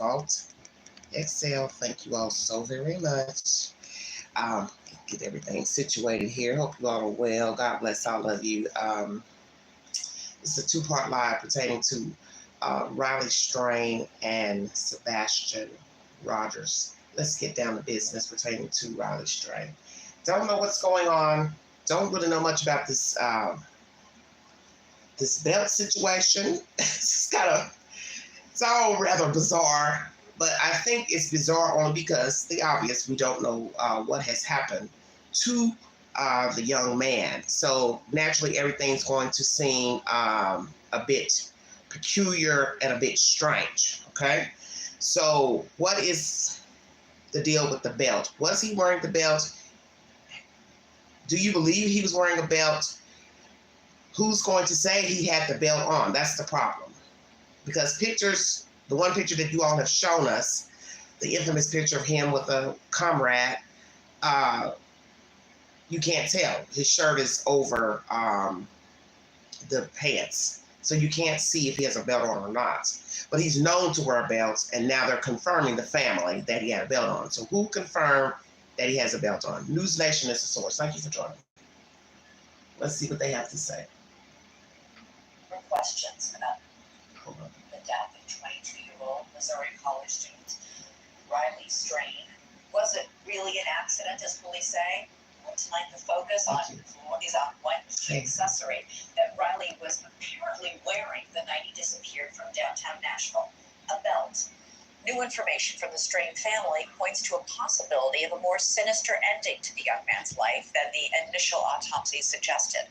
Alt, Exhale. Thank you all so very much. Um, get everything situated here. Hope you all are well. God bless all of you. This is a two-part live pertaining to Riley Strain and Sebastian Rogers. Let's get down to business pertaining to Riley Strain. Don't know what's going on. Don't really know much about this this belt situation. It's all rather bizarre, but I think it's bizarre only because the obvious, we don't know what has happened to the young man. So naturally, everything's going to seem a bit peculiar and a bit strange. Okay, so what is the deal with the belt? Was he wearing the belt? Do you believe he was wearing a belt? Who's going to say he had the belt on? That's the problem. Because pictures, the one picture that you all have shown us, the infamous picture of him with a comrade, you can't tell. His shirt is over the pants. So you can't see if he has a belt on or not. But he's known to wear belts, and now they're confirming the family that he had a belt on. So who confirmed that he has a belt on? News Nation is the source. Thank you for joining. Let's see what they have to say. Questions about the death of 22-year-old Missouri college student Riley Strain. Was it really an accident, as police say? Well, tonight the focus is on one key accessory that Riley was apparently wearing the night he disappeared from downtown Nashville, a belt. New information from the Strain family points to a possibility of a more sinister ending to the young man's life than the initial autopsy suggested.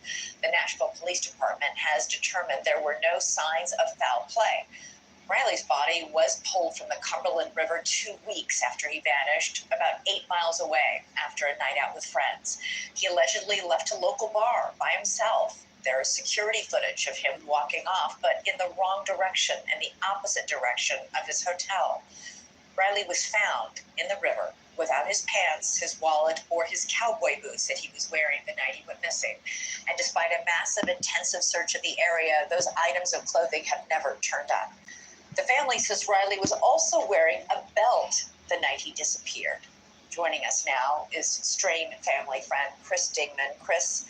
The Nashville Police Department has determined there were no signs of foul play. Riley's body was pulled from the Cumberland River 2 weeks after he vanished, about 8 miles away after a night out with friends. He allegedly left a local bar by himself. There is security footage of him walking off, but in the wrong direction and the opposite direction of his hotel. Riley was found in the river without his pants, his wallet, or his cowboy boots that he was wearing the night he went missing. And despite a massive, intensive search of the area, those items of clothing have never turned up. The family says Riley was also wearing a belt the night he disappeared. Joining us now is Strain family friend Chris Dingman. Chris,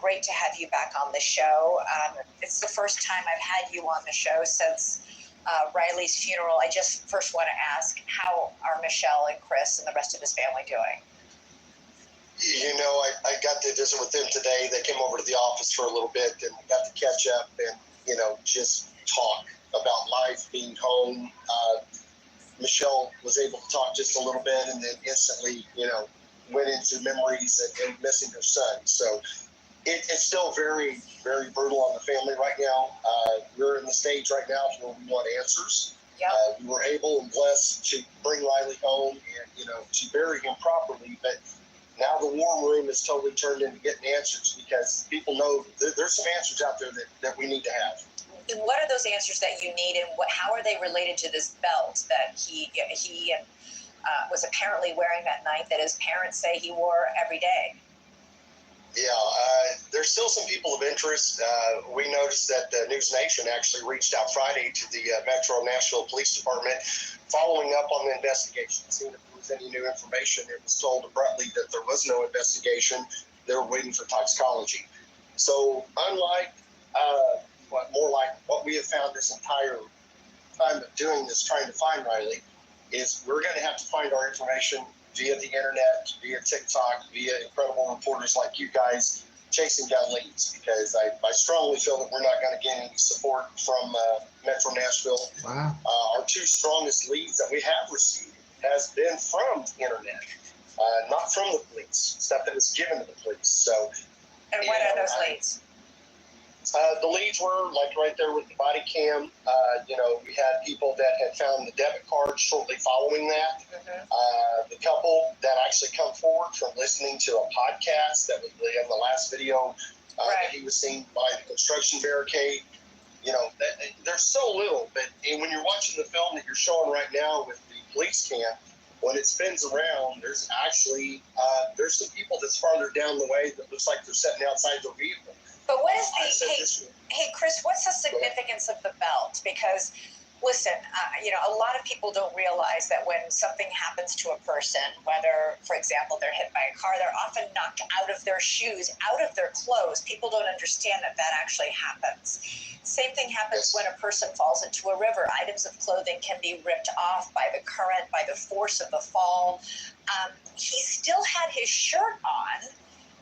great to have you back on the show. It's the first time I've had you on the show since Riley's funeral. I just first want to ask, how are Michelle and Chris and the rest of his family doing? You know, I got to visit with them today. They came over to the office for a little bit and got to catch up and, you know, just talk about life, being home. Michelle was able to talk just a little bit and then instantly, you know, went into memories and missing her son. So it's still very, very brutal on the family right now. We're in the stage right now where we want answers. Yep. We were able and blessed to bring Riley home and, you know, to bury him properly. But now the war room is totally turned into getting answers because people know there's some answers out there that we need to have. And what are those answers that you need, and how are they related to this belt that he was apparently wearing that night that his parents say he wore every day? Yeah, there's still some people of interest. We noticed that the News Nation actually reached out Friday to the Metro Nashville Police Department following up on the investigation, seeing if there was any new information. It was told abruptly that there was no investigation. They were waiting for toxicology. So unlike, more like what we have found this entire time of doing this, trying to find Riley, is we're going to have to find our information via the internet, via TikTok, via incredible reporters like you guys chasing down leads, because I strongly feel that we're not going to get any support from Metro Nashville. Wow. Our two strongest leads that we have received has been from the internet, not from the police, stuff that was given to the police. So, and what are those leads? The leads were like right there with the body cam. You know, we had people that had found the debit card shortly following that. Mm-hmm. The couple that actually come forward from listening to a podcast that was in the last video that he was seen by the construction barricade. You know, there's so little, but when you're watching the film that you're showing right now with the police cam, when it spins around, there's actually there's some people that's farther down the way that looks like they're sitting outside their vehicle. But what is hey Chris, what's the significance of the belt? Because Listen, a lot of people don't realize that when something happens to a person, whether, for example, they're hit by a car, they're often knocked out of their shoes, out of their clothes. People don't understand that that actually happens. Same thing happens when a person falls into a river. Items of clothing can be ripped off by the current, by the force of the fall. He still had his shirt on,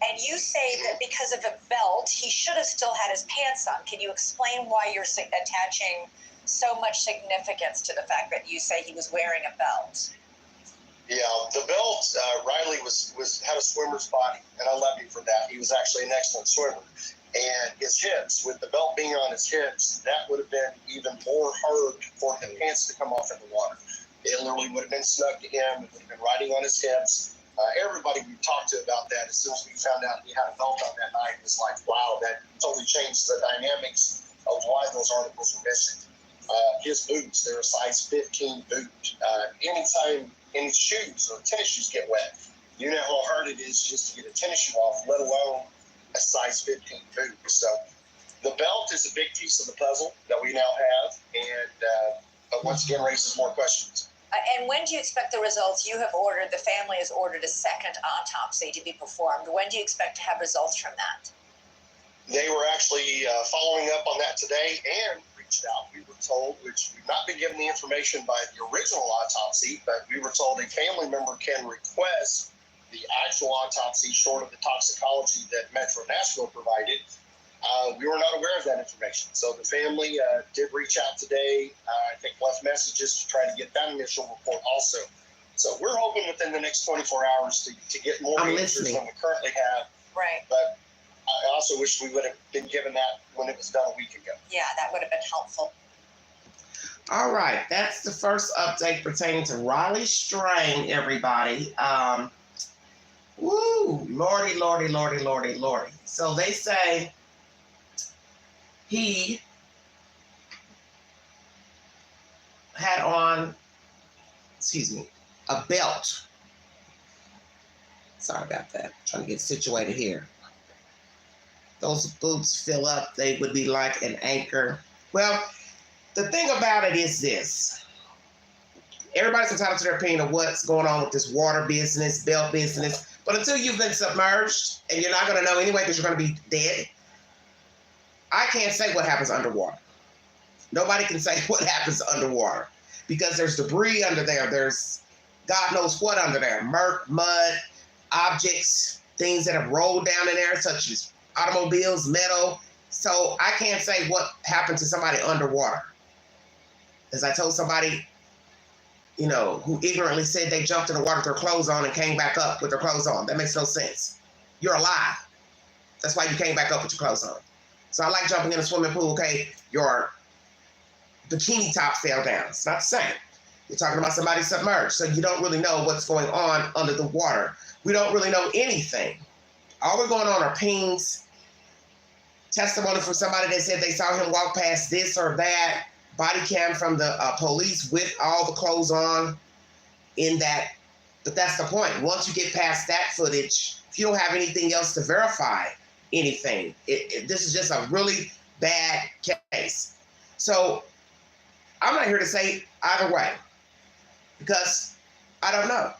and you say that because of a belt, he should have still had his pants on. Can you explain why you're attaching so much significance to the fact that you say he was wearing a belt? Yeah, the belt, Riley had a swimmer's body, and I love him for that. He was actually an excellent swimmer. And his hips, with the belt being on his hips, that would have been even more hard for the pants to come off in the water. It literally would have been snug to him. It would have been riding on his hips. Everybody we talked to about that, as soon as we found out he had a belt on that night, was like, wow, that totally changed the dynamics of why those articles were missing. His boots, they're a size 15 boot. Anytime any shoes or tennis shoes get wet, you know how hard it is just to get a tennis shoe off, let alone a size 15 boot. So the belt is a big piece of the puzzle that we now have, and but once again raises more questions. And when do you expect the results? You have ordered, the family has ordered a second autopsy to be performed. When do you expect to have results from that? They were actually following up on that today and reached out. We were told, which we've not been given the information by the original autopsy, but we were told a family member can request the actual autopsy short of the toxicology that Metro Nashville provided. We were not aware of that information. So the family did reach out today. I think left messages to try to get that initial report also. So we're hoping within the next 24 hours to get more answers than we currently have. Right. But I also wish we would have been given that when it was done a week ago. Yeah, that would have been helpful. All right, that's the first update pertaining to Riley Strain, everybody. Woo, lordy, lordy, lordy, lordy, lordy. So they say he had on, a belt. Sorry about that. Trying to get situated here. Those boots fill up, they would be like an anchor. Well, the thing about it is this. Everybody's entitled to their opinion of what's going on with this water business, belt business. But until you've been submerged, and you're not going to know anyway because you're going to be dead, I can't say what happens underwater. Nobody can say what happens underwater because there's debris under there. There's God knows what under there. Murk, mud, objects, things that have rolled down in there, such as automobiles, metal. So I can't say what happened to somebody underwater. As I told somebody, who ignorantly said they jumped in the water with their clothes on and came back up with their clothes on. That makes no sense. You're alive. That's why you came back up with your clothes on. So I like jumping in a swimming pool. Okay, your bikini top fell down. It's not the same. You're talking about somebody submerged. So you don't really know what's going on under the water. We don't really know anything. All we're going on are pings, testimony from somebody that said they saw him walk past this or that, body cam from the police with all the clothes on in that. But that's the point. Once you get past that footage, if you don't have anything else to verify anything, this is just a really bad case. So I'm not here to say either way because I don't know.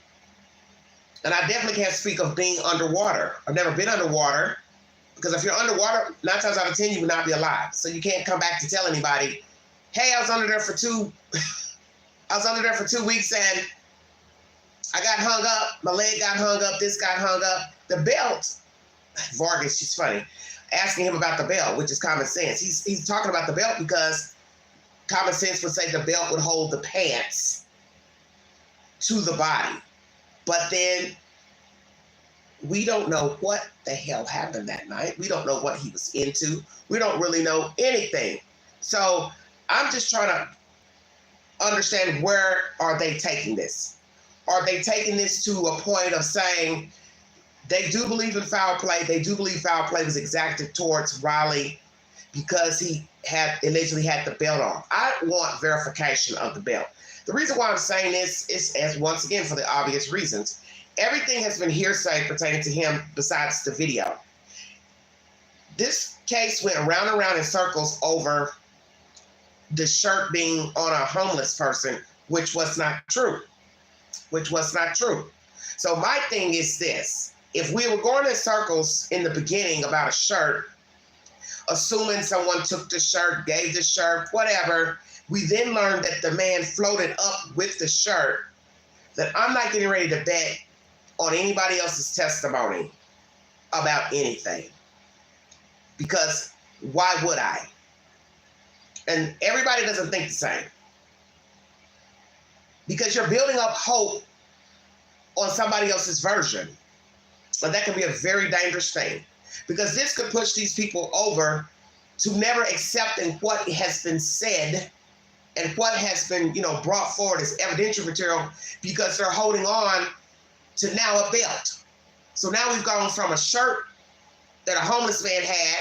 And I definitely can't speak of being underwater. I've never been underwater because if you're underwater, 9 times out of 10, you would not be alive. So you can't come back to tell anybody, hey, I was under there for 2 weeks and I got hung up. My leg got hung up. This got hung up. The belt, Vargas, she's funny, asking him about the belt, which is common sense. He's talking about the belt because common sense would say the belt would hold the pants to the body. But then we don't know what the hell happened that night. We don't know what he was into. We don't really know anything. So I'm just trying to understand, where are they taking this? Are they taking this to a point of saying they do believe in foul play? They do believe foul play was exacted towards Riley because he had allegedly had the belt on. I want verification of the belt. The reason why I'm saying this is, as once again, for the obvious reasons. Everything has been hearsay pertaining to him besides the video. This case went round and round in circles over the shirt being on a homeless person, which was not true. So my thing is this. If we were going in circles in the beginning about a shirt, assuming someone took the shirt, gave the shirt, whatever, we then learned that the man floated up with the shirt, then I'm not getting ready to bet on anybody else's testimony about anything. Because why would I? And everybody doesn't think the same. Because you're building up hope on somebody else's version. And that can be a very dangerous thing. Because this could push these people over to never accepting what has been said and what has been, brought forward as evidentiary material, because they're holding on to now a belt. So now we've gone from a shirt that a homeless man had.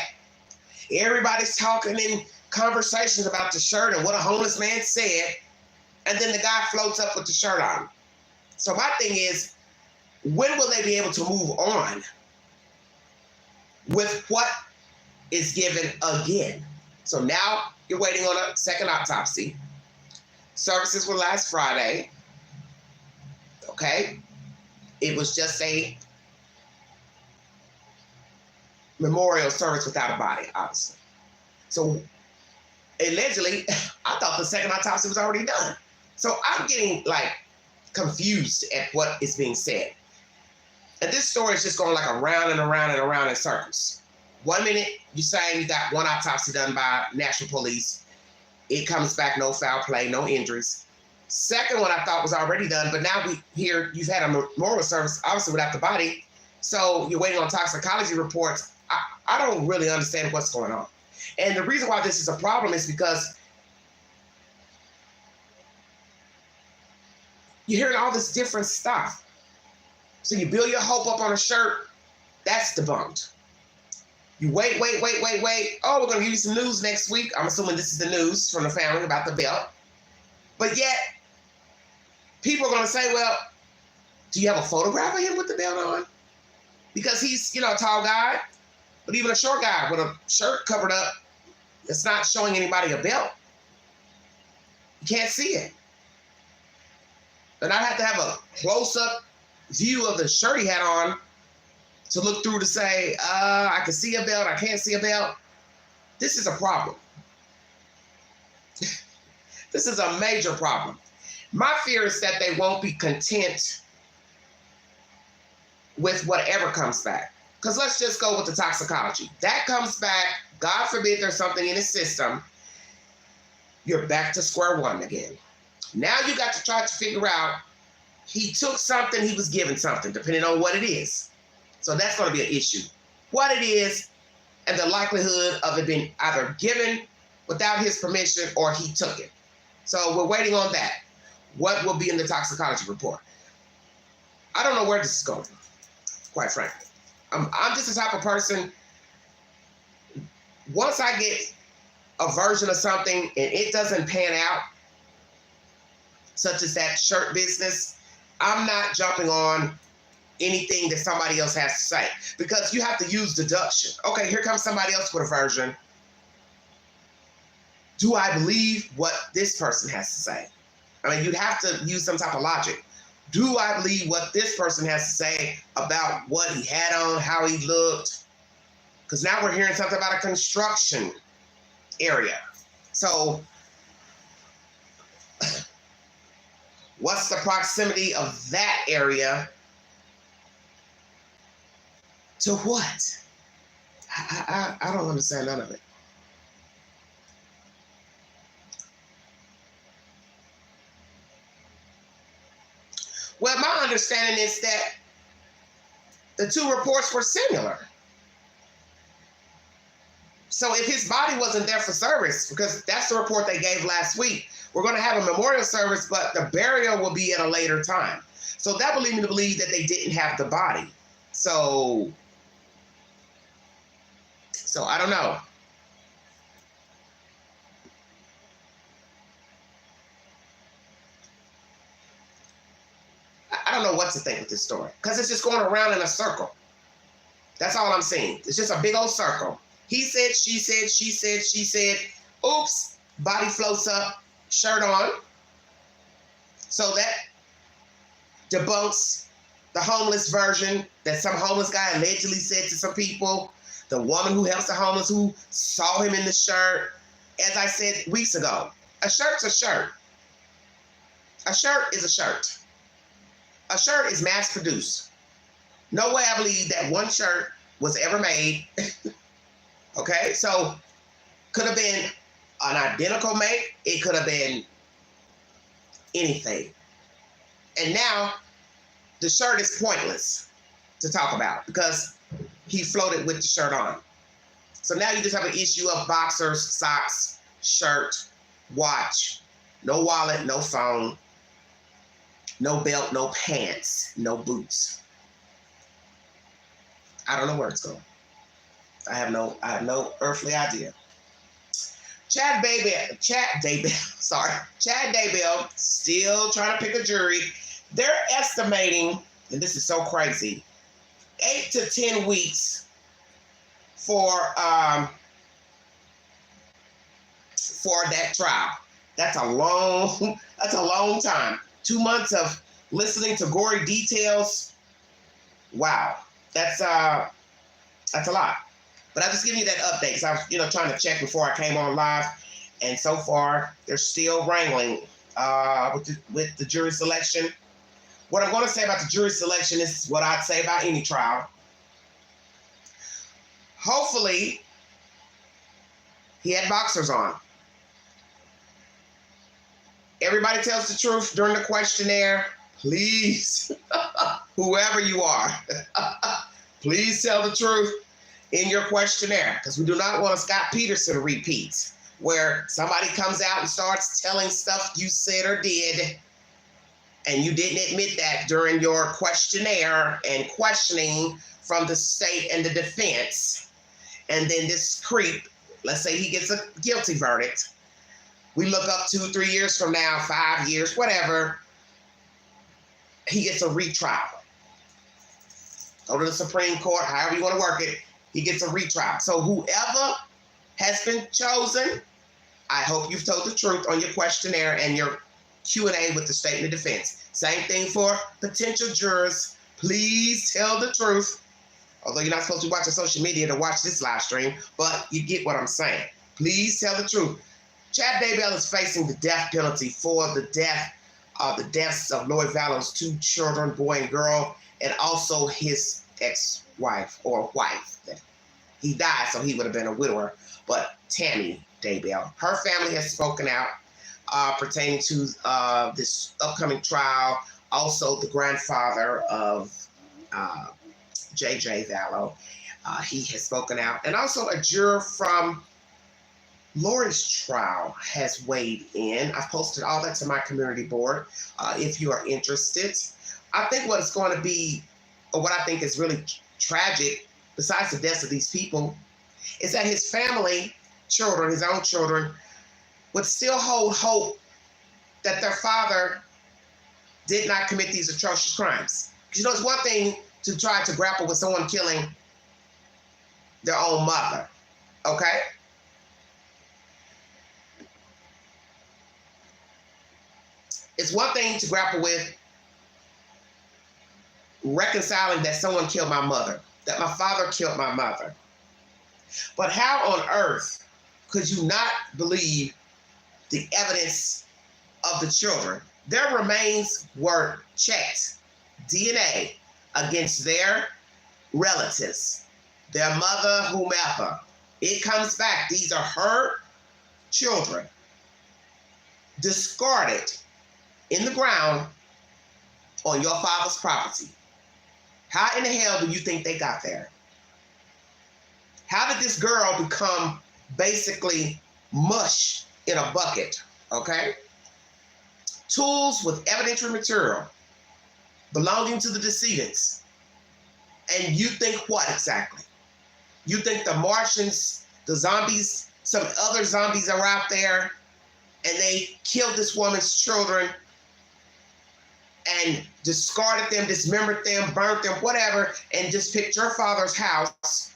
Everybody's talking in conversations about the shirt and what a homeless man said. And then the guy floats up with the shirt on. So my thing is, when will they be able to move on with what is given again? So now you're waiting on a second autopsy. Services were last Friday. Okay. It was just a memorial service without a body, obviously. So allegedly, I thought the second autopsy was already done. So I'm getting confused at what is being said. And this story is just going around and around and around in circles. 1 minute, you're saying you got one autopsy done by National Police. It comes back, no foul play, no injuries. Second one I thought was already done, but now we hear you've had a memorial service, obviously without the body. So you're waiting on toxicology reports. I don't really understand what's going on. And the reason why this is a problem is because you're hearing all this different stuff. So you build your hope up on a shirt, that's debunked. You wait. Oh, we're going to give you some news next week. I'm assuming this is the news from the family about the belt. But yet, people are going to say, well, do you have a photograph of him with the belt on? Because he's, a tall guy, but even a short guy with a shirt covered up, it's not showing anybody a belt. You can't see it. And I have to have a close-up view of the shirt he had on to look through to say, I can see a belt, I can't see a belt. This is a problem. This is a major problem. My fear is that they won't be content with whatever comes back. Because let's just go with the toxicology. That comes back, God forbid there's something in his system, you're back to square one again. Now you got to try to figure out, he took something, he was given something, depending on what it is. So that's going to be an issue. What it is, and the likelihood of it being either given without his permission or he took it. So we're waiting on that. What will be in the toxicology report? I don't know where this is going, quite frankly. I'm just the type of person, once I get a version of something and it doesn't pan out, such as that shirt business, I'm not jumping on anything that somebody else has to say, because you have to use deduction. Okay, here comes somebody else with a version. Do I believe what this person has to say? I mean, you'd have to use some type of logic. Do I believe what this person has to say about what he had on, how he looked? Because now we're hearing something about a construction area. So what's the proximity of that area to what? I don't understand none of it. Well, my understanding is that the two reports were similar. So if his body wasn't there for service, because that's the report they gave last week, we're going to have a memorial service, but the burial will be at a later time. So that would lead me to believe that they didn't have the body. So I don't know. I don't know what to think with this story, because it's just going around in a circle. That's all I'm saying. It's just a big old circle. He said, she said, she said, she said. Oops, body floats up, shirt on. So that debunks the homeless version that some homeless guy allegedly said to some people. The woman who helps the homeless who saw him in the shirt. As I said weeks ago, a shirt's a shirt. A shirt is a shirt. A shirt is mass produced. No way I believe that one shirt was ever made. Okay, so could have been an identical make. It could have been anything. And now the shirt is pointless to talk about because he floated with the shirt on. So now you just have an issue of boxers, socks, shirt, watch, no wallet, no phone, no belt, no pants, no boots. I don't know where it's going. I have no earthly idea. Chad Daybell, still trying to pick a jury. They're estimating, and this is so crazy, 8 to 10 weeks for that trial. That's a long time. 2 months of listening to gory details. Wow, that's a lot. But I'm just giving you that update. So I was, trying to check before I came on live, and so far they're still wrangling with the jury selection. What I'm going to say about the jury selection is what I'd say about any trial. Hopefully, he had boxers on. Everybody tells the truth during the questionnaire. Please, whoever you are, please tell the truth in your questionnaire, because we do not want a Scott Peterson repeat where somebody comes out and starts telling stuff you said or did, and you didn't admit that during your questionnaire and questioning from the state and the defense. And then this creep, let's say he gets a guilty verdict. We look up 2, 3 years from now, 5 years, whatever, he gets a retrial. Go to the Supreme Court, however you want to work it, he gets a retrial. So whoever has been chosen, I hope you've told the truth on your questionnaire and your Q&A with the state and the defense. Same thing for potential jurors. Please tell the truth. Although you're not supposed to be watching social media to watch this live stream, but you get what I'm saying. Please tell the truth. Chad Daybell is facing the death penalty for the deaths of Lloyd Vallow's 2 children, boy and girl, and also his ex-wife or wife. He died, so he would have been a widower. But Tammy Daybell, her family has spoken out pertaining to this upcoming trial. Also, the grandfather of J.J. Vallow, he has spoken out. And also a juror from Lori's trial has weighed in. I've posted all that to my community board if you are interested. I think what it's going to be, or what I think is really tragic, besides the deaths of these people, is that his family, children, his own children, would still hold hope that their father did not commit these atrocious crimes. Because it's one thing to try to grapple with someone killing their own mother, okay? It's one thing to grapple with reconciling that someone killed my mother, that my father killed my mother. But how on earth could you not believe the evidence of the children? Their remains were checked, DNA, against their relatives, their mother, whomever. It comes back. These are her children, discarded in the ground on your father's property. How in the hell do you think they got there? How did this girl become basically mush in a bucket, okay? Tools with evidentiary material belonging to the decedents. And you think what exactly? You think the Martians, the zombies, some other zombies are out there and they killed this woman's children and discarded them, dismembered them, burnt them, whatever, and just picked your father's house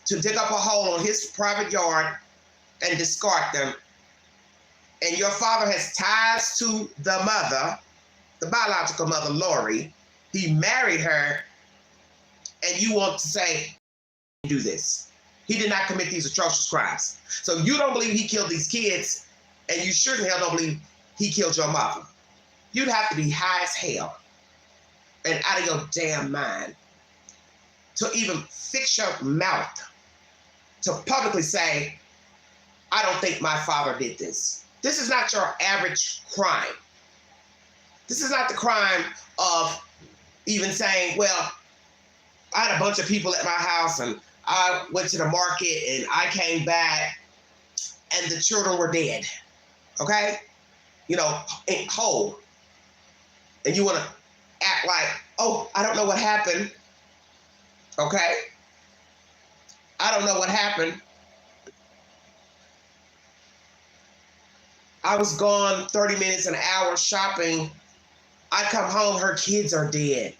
to dig up a hole on his private yard and discard them and your father has ties to the mother, the biological mother, Lori, he married her, and you want to say, do this. He did not commit these atrocious crimes. So you don't believe he killed these kids, and you sure as hell don't believe he killed your mother. You'd have to be high as hell and out of your damn mind to even fix your mouth to publicly say, I don't think my father did this. This is not your average crime. This is not the crime of even saying, well, I had a bunch of people at my house and I went to the market and I came back and the children were dead. Okay? You know, whole. And you want to act like, oh, I don't know what happened. Okay? I don't know what happened. I was gone 30 minutes, an hour shopping. I come home, her kids are dead.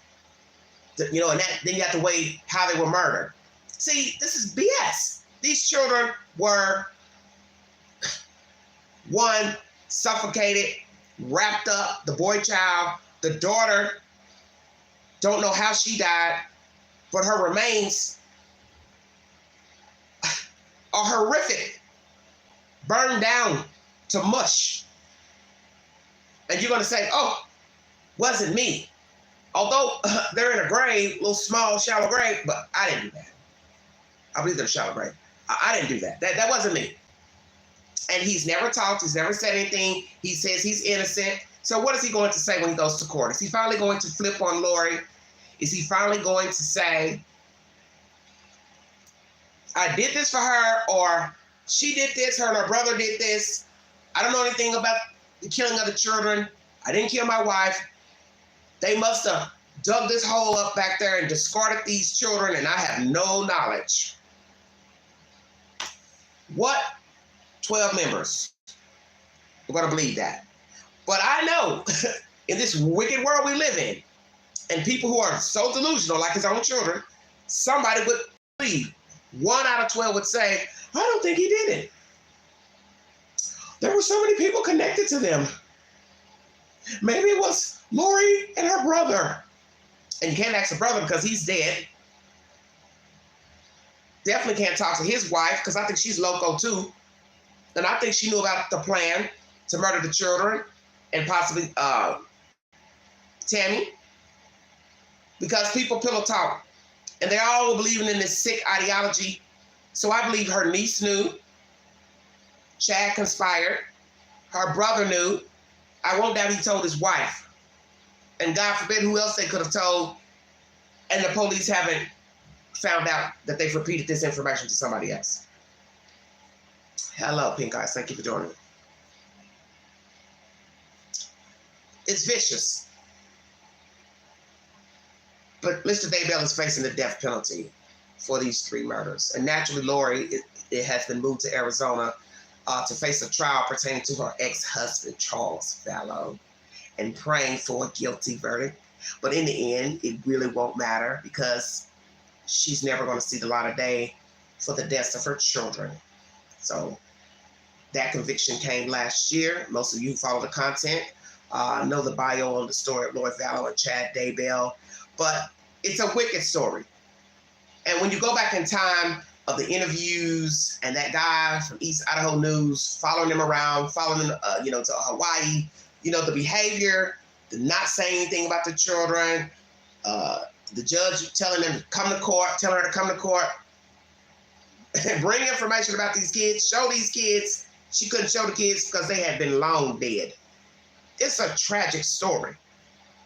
You know, and then you have to weigh how they were murdered. See, this is BS. These children were, one, suffocated, wrapped up, the boy child, the daughter, don't know how she died, but her remains are horrific, burned down to mush. And you're going to say, oh, wasn't me. Although they're in a grave, little small, shallow grave, but I didn't do that. I believe they're a shallow grave. I didn't do that. That wasn't me. And he's never talked. He's never said anything. He says he's innocent. So what is he going to say when he goes to court? Is he finally going to flip on Lori? Is he finally going to say, I did this for her, or she did this, her and her brother did this. I don't know anything about the killing of the children. I didn't kill my wife. They must have dug this hole up back there and discarded these children, and I have no knowledge. What 12 members are going to believe that? But I know in this wicked world we live in, and people who are so delusional, like his own children, somebody would believe. 1 out of 12 would say, I don't think he did it. There were so many people connected to them. Maybe it was Lori and her brother. And you can't ask the brother because he's dead. Definitely can't talk to his wife because I think she's loco too. And I think she knew about the plan to murder the children and possibly Tammy. Because people pillow talk. And they're all believing in this sick ideology. So I believe her niece knew. Chad conspired. Her brother knew. I won't doubt he told his wife. And God forbid who else they could have told. And the police haven't found out that they've repeated this information to somebody else. Hello, Pink Eyes. Thank you for joining me. It's vicious. But Mr. Daybell is facing the death penalty for these 3 murders. And naturally, Lori, it has been moved to Arizona to face a trial pertaining to her ex-husband, Charles Vallow, and praying for a guilty verdict. But in the end, it really won't matter because she's never going to see the light of day for the deaths of her children. So that conviction came last year. Most of you who follow the content know the bio on the story of Lori Vallow and Chad Daybell. But it's a wicked story. And when you go back in time of the interviews and that guy from East Idaho News following him around, following him, to Hawaii, the behavior, the not saying anything about the children, the judge telling them to come to court, telling her to come to court, and bring information about these kids, show these kids. She couldn't show the kids because they had been long dead. It's a tragic story.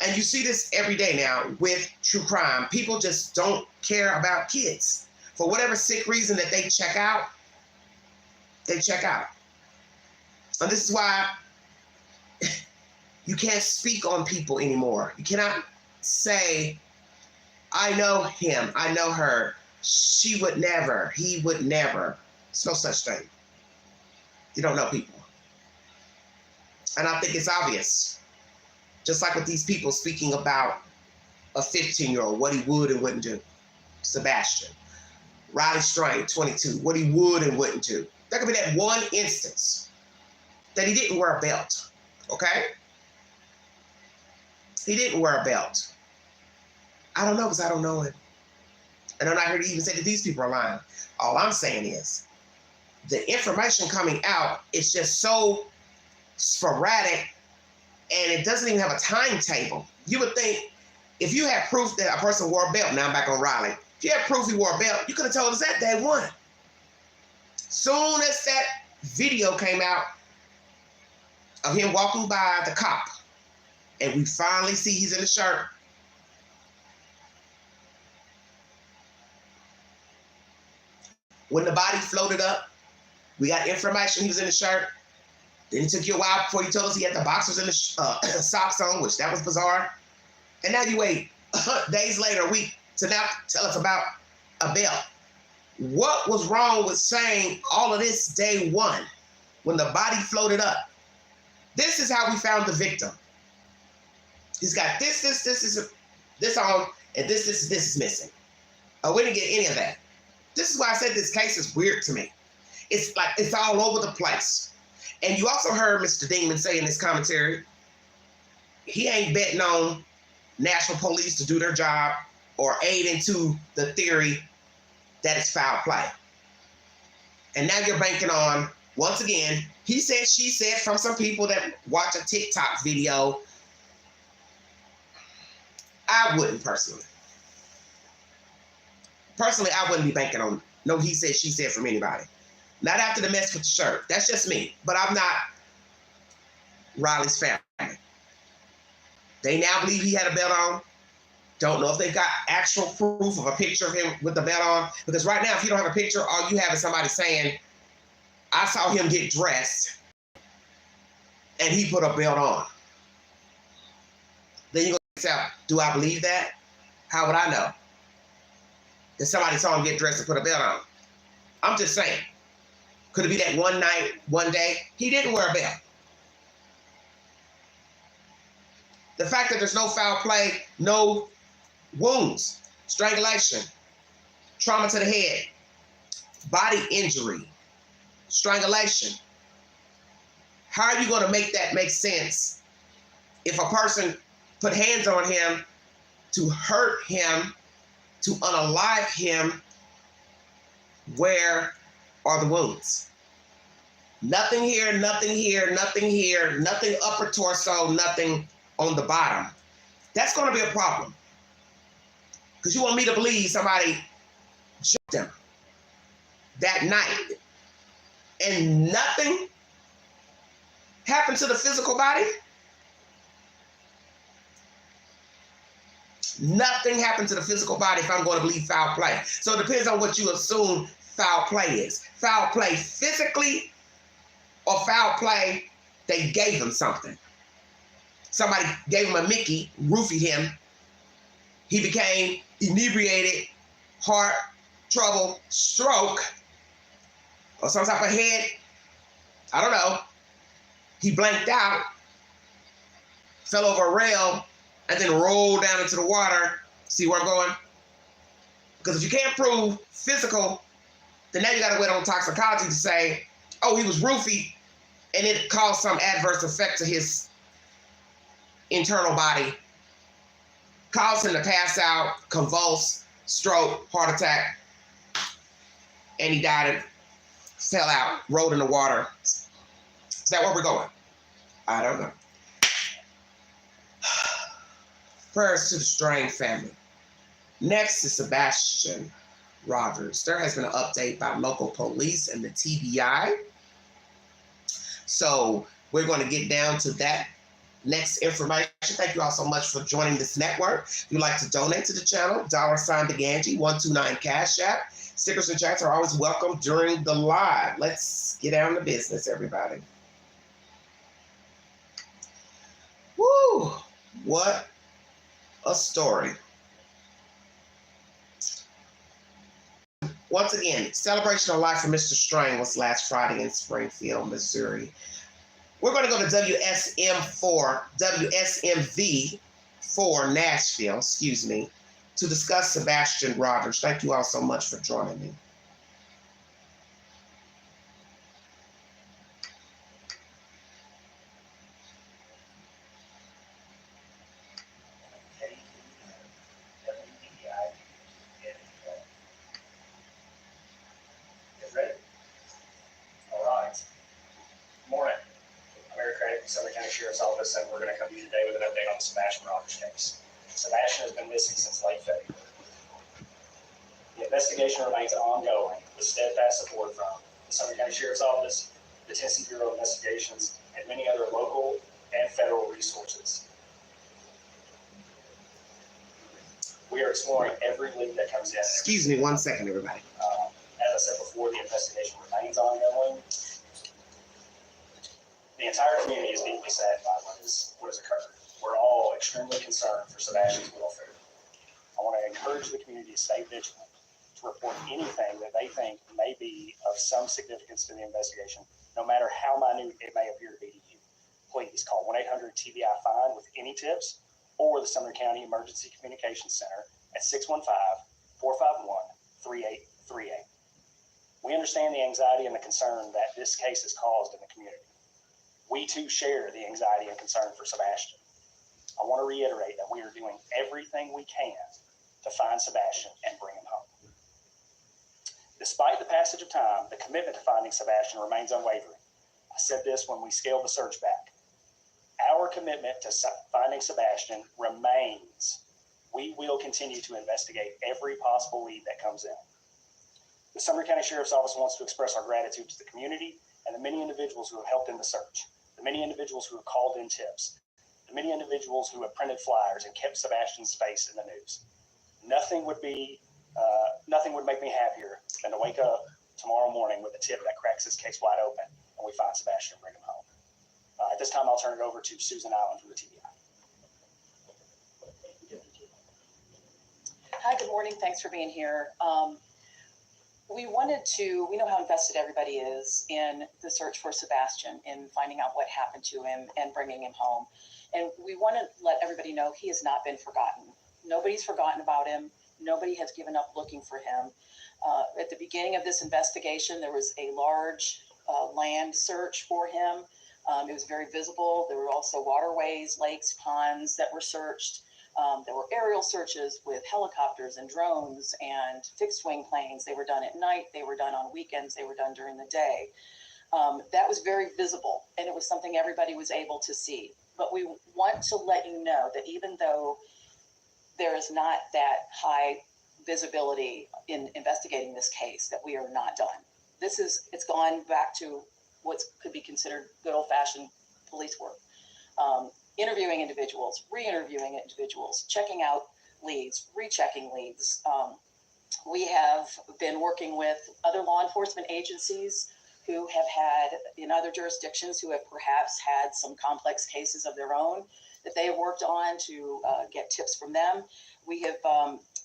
And you see this every day now with true crime. People just don't care about kids. For whatever sick reason that they check out, they check out. And this is why you can't speak on people anymore. You cannot say, I know him, I know her. She would never, he would never. There's no such thing. You don't know people. And I think it's obvious. Just like with these people speaking about a 15-year-old, what he would and wouldn't do. Sebastian. Riley Strain, 22, what he would and wouldn't do. There could be that one instance. that he didn't wear a belt, okay? He didn't wear a belt. I don't know because I don't know him. And I'm not here to even say that these people are lying. All I'm saying is the information coming out is just so sporadic and it doesn't even have a timetable. You would think if you had proof that a person wore a belt, now I'm back on Riley. If you had proof he wore a belt, you could have told us that day one. Soon as that video came out of him walking by the cop, and we finally see he's in the shirt. When the body floated up, we got information he was in the shirt. Then it took you a while before you told us he had the boxers and the socks on, which that was bizarre. And now you wait days later, a week, to now tell us about a belt. What was wrong with saying all of this day one when the body floated up? This is how we found the victim. He's got this on, and this is missing. Oh, we didn't get any of that. This is why I said this case is weird to me. It's like it's all over the place. And you also heard Mr. Demon say in his commentary, he ain't betting on national police to do their job or aid into the theory that it's foul play. And now you're banking on, once again, he said, she said from some people that watch a TikTok video. I wouldn't personally. Personally, I wouldn't be banking on no he said, she said from anybody. Not after the mess with the shirt. That's just me. But I'm not Riley's family. They now believe he had a belt on. Don't know if they've got actual proof of a picture of him with the belt on. Because right now, if you don't have a picture, all you have is somebody saying, I saw him get dressed and he put a belt on. Then you go to yourself, do I believe that? How would I know that somebody saw him get dressed and put a belt on? I'm just saying. Could it be that one night, one day, he didn't wear a belt? The fact that there's no foul play, no wounds, strangulation, trauma to the head, body injury, strangulation. How are you going to make that make sense if a person put hands on him to hurt him, to unalive him? Where are the wounds? Nothing here, nothing here, nothing here, nothing upper torso, nothing on the bottom. That's going to be a problem. Because you want me to believe somebody jumped him that night and nothing happened to the physical body? Nothing happened to the physical body if I'm going to believe foul play. So it depends on what you assume foul play is. Foul play physically or foul play they gave him something. Somebody gave him a Mickey, roofied him. He became inebriated, heart trouble, stroke, or some type of head. I don't know. He blanked out, fell over a rail, and then rolled down into the water. See where I'm going? Because if you can't prove physical, then now you got to wait on toxicology to say, oh, he was roofied, and it caused some adverse effect to his internal body, caused him to pass out, convulse, stroke, heart attack, and he died and fell out, rolled in the water. Is that where we're going? I don't know. Prayers to the Strain family. Next is Sebastian Rogers. There has been an update by local police and the TBI. So we're going to get down to that next information. Thank you all so much for joining this network. If you'd like to donate to the channel, $DeGanji 129 Cash App. Stickers and chats are always welcome during the live. Let's get down to business, everybody. Woo! What a story. Once again, celebration of life for Mr. Strain was last Friday in Springfield, Missouri. We're going to go to WSMV4 Nashville, to discuss Sebastian Rogers. Thank you all so much for joining me. Sheriff's Office, and we're going to come to you today with an update on the Sebastian Rogers case. Sebastian has been missing since late February. The investigation remains ongoing with steadfast support from the Sumner County Sheriff's Office, the Tennessee Bureau of Investigations, and many other local and federal resources. We are exploring every lead that comes in. Excuse me 1 second, everybody. As I said before, the investigation remains ongoing. The entire community is deeply saddened by what has occurred. We're all extremely concerned for Sebastian's welfare. I want to encourage the community to stay vigilant, to report anything that they think may be of some significance to the investigation, no matter how minute it may appear to be to you. Please call 1-800-TBI-FIND with any tips, or the Sumner County Emergency Communications Center at 615-451-3838. We understand the anxiety and the concern that this case has caused in the community. We too share the anxiety and concern for Sebastian. I want to reiterate that we are doing everything we can to find Sebastian and bring him home. Despite the passage of time, the commitment to finding Sebastian remains unwavering. I said this when we scaled the search back. Our commitment to finding Sebastian remains. We will continue to investigate every possible lead that comes in. The Sumner County Sheriff's Office wants to express our gratitude to the community and the many individuals who have helped in the search, the many individuals who have called in tips, the many individuals who have printed flyers and kept Sebastian's face in the news. Nothing would make me happier than to wake up tomorrow morning with a tip that cracks this case wide open and we find Sebastian and bring him home. At this time, I'll turn it over to Susan Allen from the TBI. Hi, good morning. Thanks for being here. We know how invested everybody is in the search for Sebastian, in finding out what happened to him and bringing him home. And we want to let everybody know he has not been forgotten. Nobody's forgotten about him. Nobody has given up looking for him. At the beginning of this investigation, there was a large land search for him. It was very visible. There were also waterways, lakes, ponds that were searched. There were aerial searches with helicopters and drones and fixed wing planes. They were done at night. They were done on weekends. They were done during the day. That was very visible, and it was something everybody was able to see. But we want to let you know that even though there is not that high visibility in investigating this case, that we are not done. It's gone back to what could be considered good old-fashioned police work. Interviewing individuals, re-interviewing individuals, checking out leads, rechecking leads. We have been working with other law enforcement agencies who have had, in other jurisdictions, who have perhaps had some complex cases of their own that they have worked on to get tips from them. We have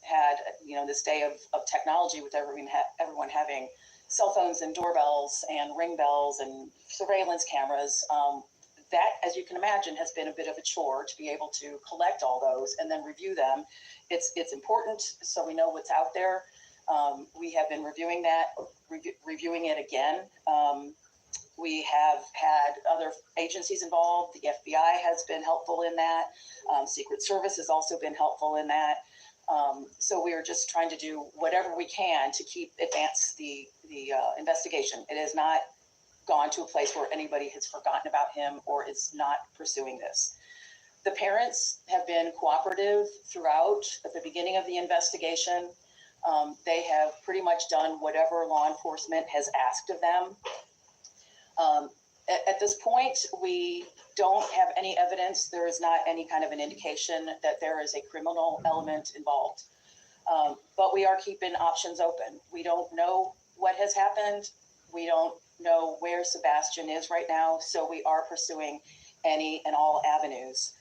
had, this day of technology with everyone having cell phones and doorbells and ring bells and surveillance cameras. That, as you can imagine, has been a bit of a chore to be able to collect all those and then review them. It's important so we know what's out there. We have been reviewing that, reviewing it again. We have had other agencies involved. The FBI has been helpful in that. Secret Service has also been helpful in that. So we are just trying to do whatever we can to advance the investigation. It has not gone to a place where anybody has forgotten about him or is not pursuing this. The parents have been cooperative throughout at the beginning of the investigation. They have pretty much done whatever law enforcement has asked of them. At this point, we don't have any evidence. There is not any kind of an indication that there is a criminal element involved. But we are keeping options open. We don't know what has happened. We don't know where Sebastian is right now. So we are pursuing any and all avenues.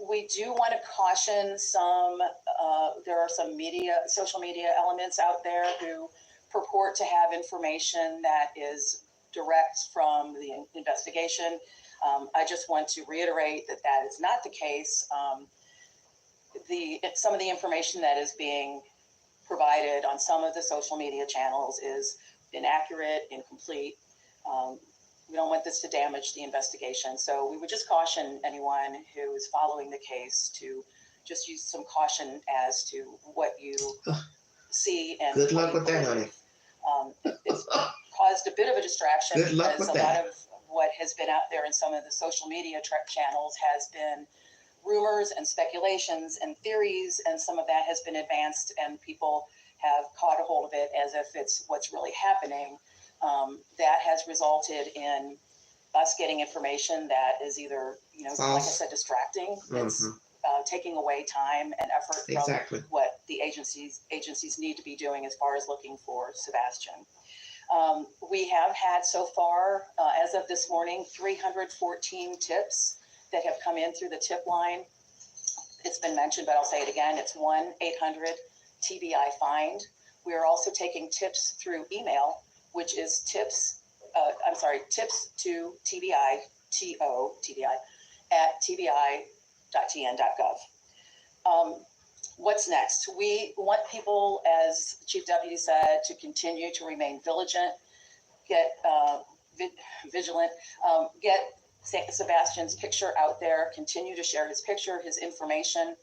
We do want to caution there are some social media elements out there who purport to have information that is direct from the investigation. I just want to reiterate that is not the case. Some of the information that is being provided on some of the social media channels is inaccurate, incomplete. We don't want this to damage the investigation. So we would just caution anyone who is following the case to just use some caution as to what you see. And good luck with that, honey. It's caused a bit of a distraction Good luck because with a lot that. of what has been out there in some of the social media channels has been rumors and speculations and theories, and some of that has been advanced and people have caught a hold of it as if it's what's really happening. That has resulted in us getting information that is either, like I said, distracting. It's taking away time and effort from what the agencies need to be doing as far as looking for Sebastian. We have had so far, as of this morning, 314 tips that have come in through the tip line. It's been mentioned, but I'll say it again. It's 1-800-TBI-FIND. We are also taking tips through email, which is tips to TBI, TBI, at tbi.tn.gov. What's next? We want people, as Chief Deputy said, to continue to remain vigilant, get Sebastian's picture out there, continue to share his picture, his information.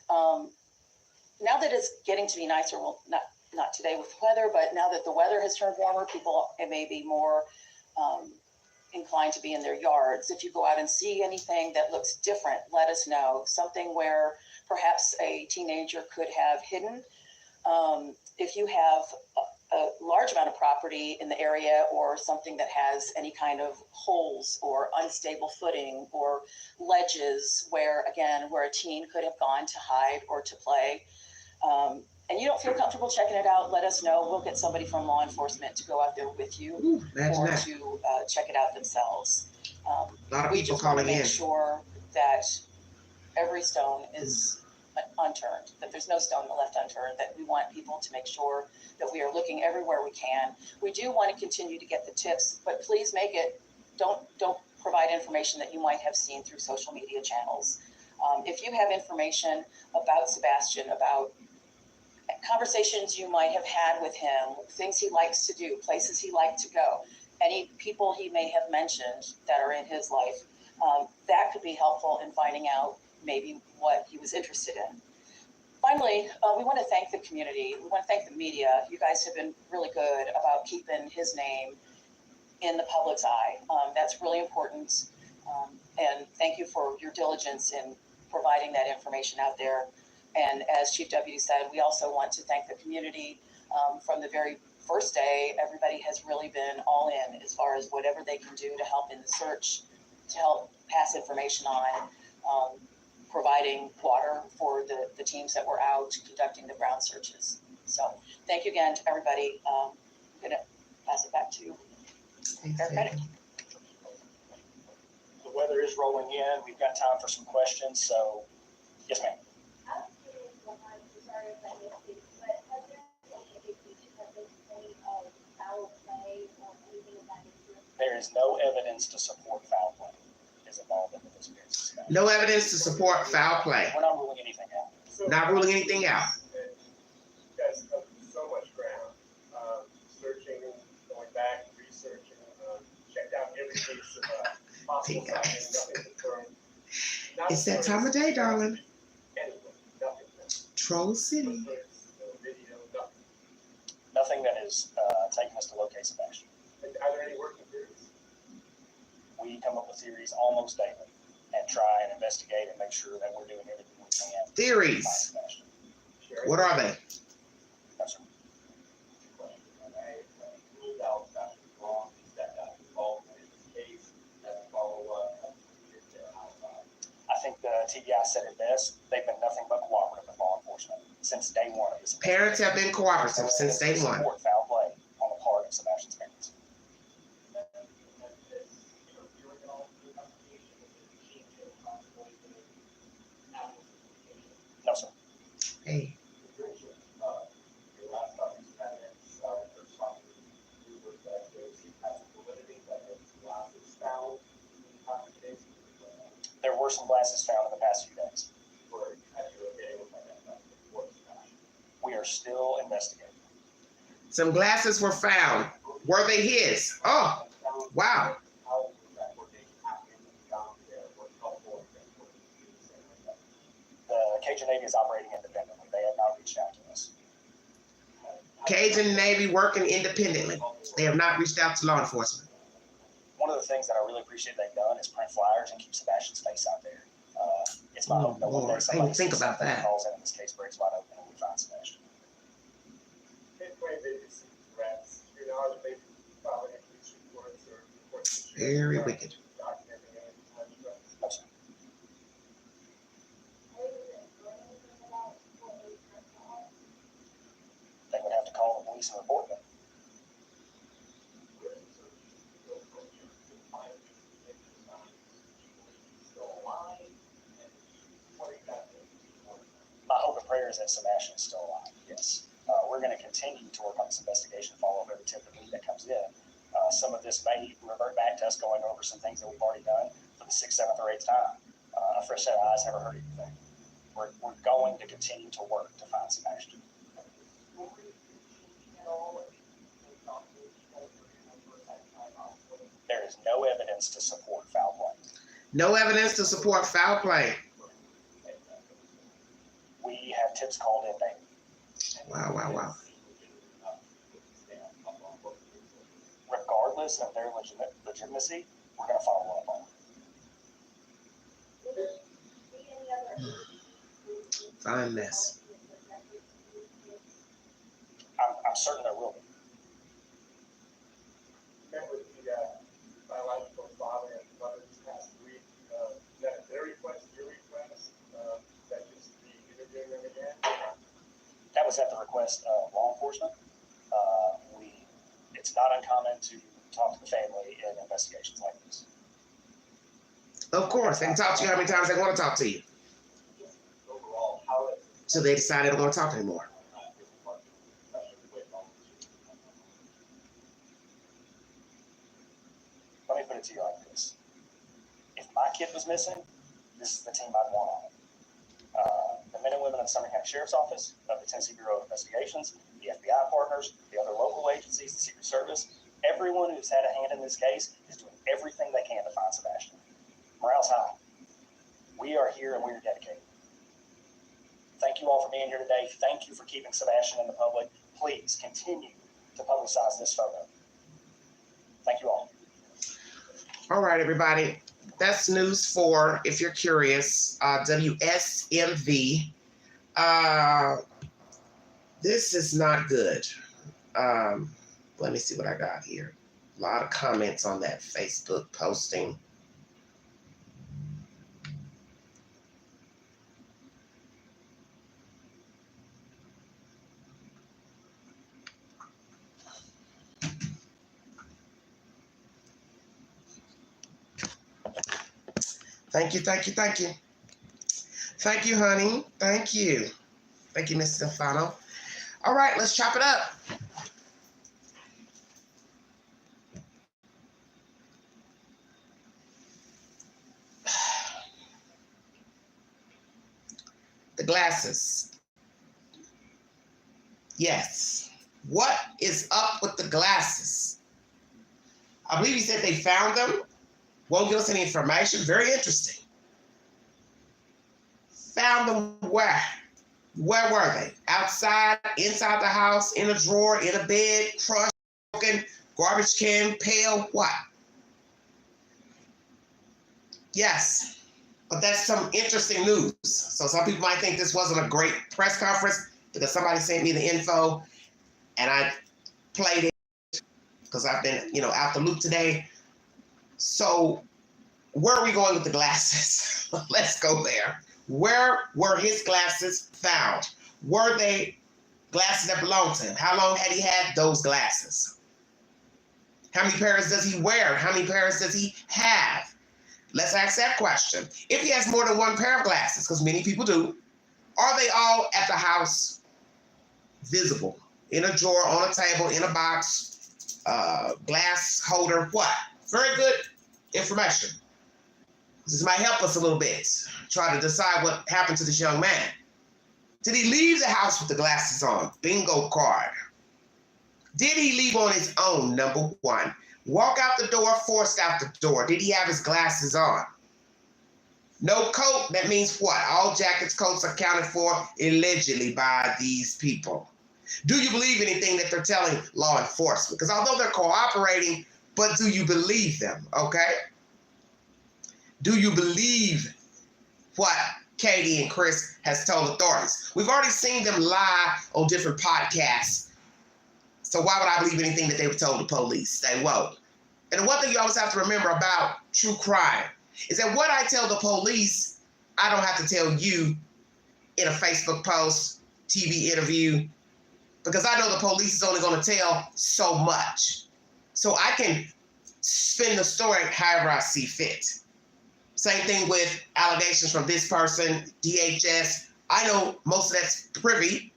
Now that it's getting to be nicer, well, not today with weather, but now that the weather has turned warmer, people may be more inclined to be in their yards. If you go out and see anything that looks different, let us know. Something where perhaps a teenager could have hidden. If you have a large amount of property in the area, or something that has any kind of holes or unstable footing or ledges where a teen could have gone to hide or to play, and you don't feel comfortable checking it out, let us know. We'll get somebody from law enforcement to go out there with you or to check it out themselves. A lot of we people just want to calling make in. sure that every stone is unturned, that there's no stone left unturned, that we want people to make sure that we are looking everywhere we can. We do want to continue to get the tips, but please don't provide information that you might have seen through social media channels. If you have information about Sebastian, about conversations you might have had with him, things he likes to do, places he likes to go, any people he may have mentioned that are in his life, that could be helpful in finding out maybe what he was interested in. Finally, we want to thank the community. We want to thank the media. You guys have been really good about keeping his name in the public's eye. That's really important. And thank you for your diligence in providing that information out there. And as Chief Deputy said, we also want to thank the community. From the very first day, everybody has really been all in as far as whatever they can do to help in the search, to help pass information on, providing water for the teams that were out conducting the ground searches. So thank you again to everybody. I'm going to pass it back to Eric. The weather is rolling in. We've got time for some questions. So, yes, ma'am. There is no evidence to support foul play is involved in the conspiracy. No evidence to support foul play. We're not ruling anything out. Not ruling anything out. You guys covered so much ground, searching, going back, researching, checked out every case of possible finding, nothing confirmed. It's that time of day, darling. Anyway, nothing. Troll City. No video, nothing. Nothing that is taking us to locate Sebastian. And are there any working theories? We come up with theories almost daily and try and investigate and make sure that we're doing everything we can. to Theories. find Sebastian. Sure. What are they? No, sir. Ruled out that was wrong, that got involved in this case, that follow up. I think the TBI said it best. They've been nothing but cooperative with law enforcement since day one of this. Parents have been cooperative since day one. Support foul play on the part of Sebastian's parents. No, sir. Hey, There were some glasses found in the past few days. We are still investigating. some glasses were found. Were they his? Oh, wow. The Cajun Navy is operating independently. They have not reached out to us. Cajun Navy working independently. They have not reached out to law enforcement. One one of the things that I really appreciate they've done is print flyers and keep Sebastian's face out there. It's my hope that one day Lord, I somebody didn't think sees about something that that. calls in and this case breaks wide open and we find Sebastian. Pinpoint vacancy threats, you know, are they filing police reports or reports? Very wicked. Documenting any time threats. No, sir. They would have to call the police and report them. My hope and prayer is that Sebastian is still alive. Yes. We're going to continue to work on this investigation, follow up every tip and lead that comes in. Some of this may revert back to us going over some things that we've already done for the 6th, 7th, or 8th time. A fresh set of eyes never hurt anything. We're going to continue to work to find Sebastian. There is no evidence to support foul play. No evidence to support foul play. We have tips called in daily. Wow, wow, wow. Regardless of their legitimacy, we're going to follow up on it. Fine mess. I'm certain there will be. Met with the biological father and mother this past week. That their request, your request, that just be interviewing them again. That was at the request of law enforcement. It's not uncommon to talk to the family in investigations like this. Of course, they can talk to you how many times they want to talk to you. Overall, how is So they decide they don't want to talk anymore. Let me put it to you like this. If my kid was missing, this is the team I'd want on it. The men and women of the Sumner County Sheriff's Office, of the Tennessee Bureau of Investigations, the FBI partners, the other local agencies, the Secret Service, everyone who's had a hand in this case is doing everything they can to find Sebastian. Morale's high. We are here and we are dedicated. Thank you all for being here today. Thank you for keeping Sebastian in the public. Please continue to publicize this photo. Thank you all. All right, everybody. That's news for, if you're curious, WSMV. This is not good. Let me see what I got here. A lot of comments on that Facebook posting. Thank you, thank you, thank you. Thank you, honey. Thank you. Thank you, Mr. Stefano. All right, let's chop it up. The glasses. Yes. What is up with the glasses? I believe he said they found them. Won't give us any information. Very interesting. Found them where? Where were they? Outside, inside the house, in a drawer, in a bed, crushed, broken, garbage can, pail, what? Yes, but that's some interesting news. So some people might think this wasn't a great press conference because somebody sent me the info and I played it because I've been, out the loop today. So where are we going with the glasses? Let's go there. Where were his glasses found? Were they glasses that belonged to him? How long had he had those glasses? How many pairs does he wear? How many pairs does he have? Let's ask that question. If he has more than one pair of glasses, because many people do, are they all at the house visible? In a drawer, on a table, in a box, glass holder, what? Very good information. This might help us a little bit, try to decide what happened to this young man. Did he leave the house with the glasses on? Bingo card. Did he leave on his own? Number one. Walk out the door, forced out the door. Did he have his glasses on? No coat, that means what? All jackets, coats are accounted for allegedly by these people. Do you believe anything that they're telling law enforcement? Because although they're cooperating, But do you believe them, okay? Do you believe what Katie and Chris has told authorities? We've already seen them lie on different podcasts. So why would I believe anything that they've told the police? They won't. And the one thing you always have to remember about true crime is that what I tell the police, I don't have to tell you in a Facebook post, TV interview, because I know the police is only going to tell so much. So I can spin the story however I see fit. Same thing with allegations from this person, DHS. I know most of that's privy,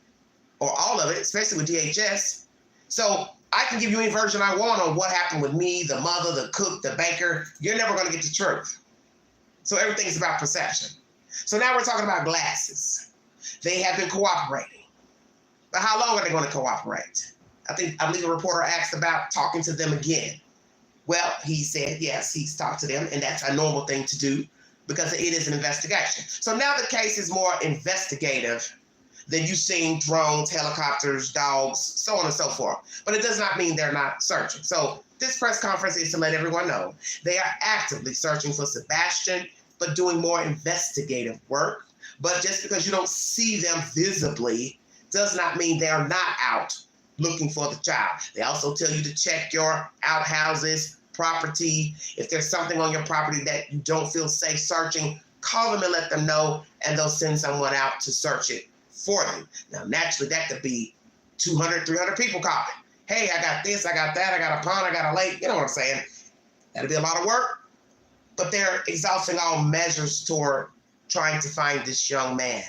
or all of it, especially with DHS. So I can give you any version I want on what happened with me, the mother, the cook, the baker. You're never going to get the truth. So everything's about perception. So now we're talking about glasses. They have been cooperating. But how long are they going to cooperate? I believe a reporter asked about talking to them again. Well, he said, yes, he's talked to them, and that's a normal thing to do because it is an investigation. So now the case is more investigative than you seeing drones, helicopters, dogs, so on and so forth. But it does not mean they're not searching. So this press conference is to let everyone know they are actively searching for Sebastian, but doing more investigative work. But just because you don't see them visibly does not mean they're not out looking for the child. They also tell you to check your outhouses, property. If there's something on your property that you don't feel safe searching, call them and let them know, and they'll send someone out to search it for you. Now, naturally, that could be 200, 300 people calling. Hey, I got this, I got that, I got a pond, I got a lake. You know what I'm saying? That'll be a lot of work, but they're exhausting all measures toward trying to find this young man.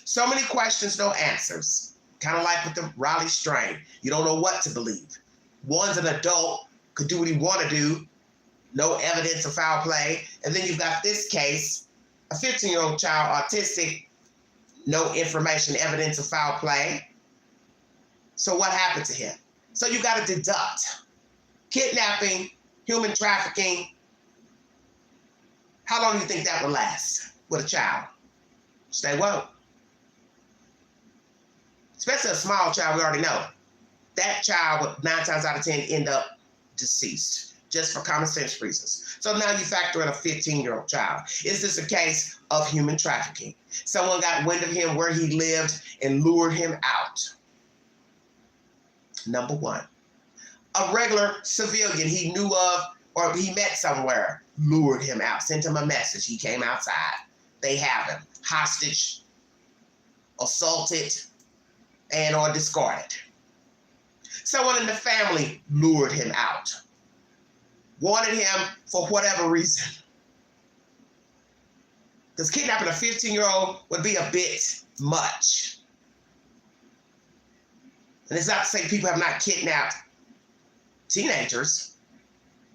So many questions, no answers. Kind of like with the Raleigh strain. You don't know what to believe. One's an adult, could do what he want to do, no evidence of foul play. And then you've got this case, a 15-year-old child, autistic, no information, evidence of foul play. So what happened to him? So you got to deduct. Kidnapping, human trafficking. How long do you think that would last with a child? They won't. Especially a small child, we already know. That child would 9 times out of 10 end up deceased, just for common sense reasons. So now you factor in a 15-year-old child. Is this a case of human trafficking? Someone got wind of him where he lived and lured him out. Number one. A regular civilian he knew of or he met somewhere lured him out, sent him a message. He came outside. They have him hostage, assaulted, and or discarded. Someone in the family lured him out, wanted him for whatever reason. Because kidnapping a 15-year-old would be a bit much. And it's not to say people have not kidnapped teenagers,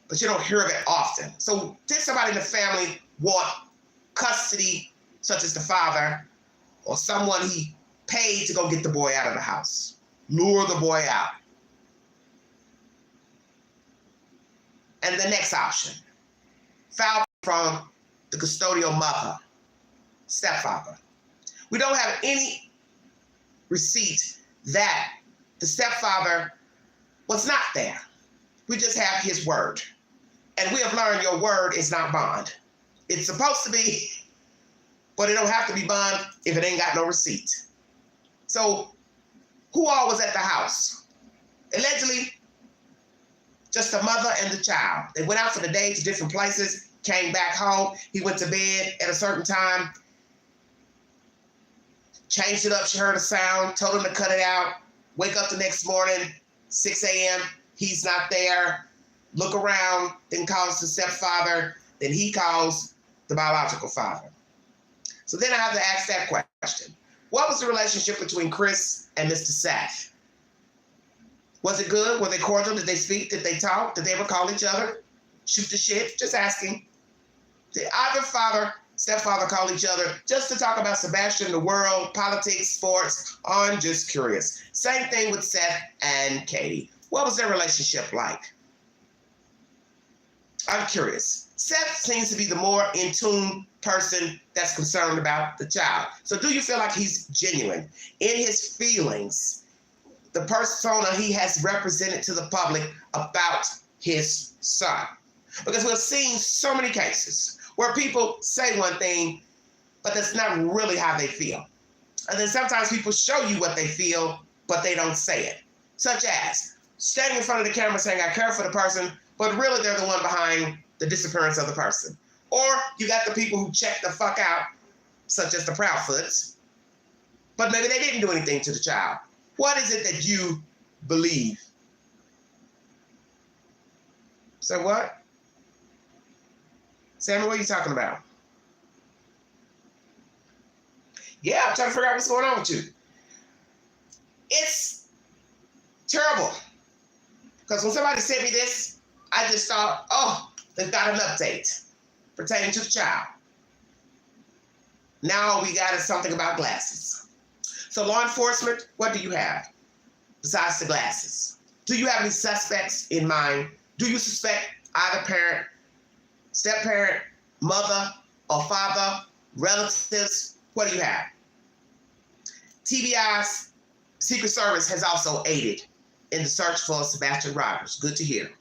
but you don't hear of it often. So did somebody in the family want custody, such as the father, or someone he paid to go get the boy out of the house, lure the boy out? And the next option, foul from the custodial mother, stepfather. We don't have any receipt that the stepfather was not there. We just have his word. And we have learned your word is not bond. It's supposed to be, but it don't have to be bond if it ain't got no receipt. So who all was at the house? Allegedly, just the mother and the child. They went out for the day to different places, came back home. He went to bed at a certain time, changed it up. She heard a sound, told him to cut it out. Wake up the next morning, 6 a.m., he's not there. Look around, then calls the stepfather, then he calls the biological father. So then I have to ask that question. What was the relationship between Chris and Mr. Seth? Was it good? Were they cordial? Did they speak? Did they talk? Did they ever call each other? Shoot the shit? Just asking. Did either father, stepfather call each other just to talk about Sebastian, the world, politics, sports? I'm just curious. Same thing with Seth and Katie. What was their relationship like? I'm curious. Seth seems to be the more in tune person that's concerned about the child. So do you feel like he's genuine in his feelings, the persona he has represented to the public about his son. Because we're seeing so many cases where people say one thing, but that's not really how they feel. And then sometimes people show you what they feel, but they don't say it. Such as standing in front of the camera saying, I care for the person, but really they're the one behind the disappearance of the person. Or you got the people who check the fuck out, such as the Proudfoots, but maybe they didn't do anything to the child. What is it that you believe? So what? Sammy, what are you talking about? Yeah, I'm trying to figure out what's going on with you. It's terrible. Because when somebody sent me this, I just thought, oh, they've got an update pertaining to the child. Now all we got is something about glasses. So law enforcement, what do you have besides the glasses? Do you have any suspects in mind? Do you suspect either parent, step-parent, mother or father, relatives? What do you have? TBI's Secret Service has also aided in the search for Sebastian Rogers. Good to hear.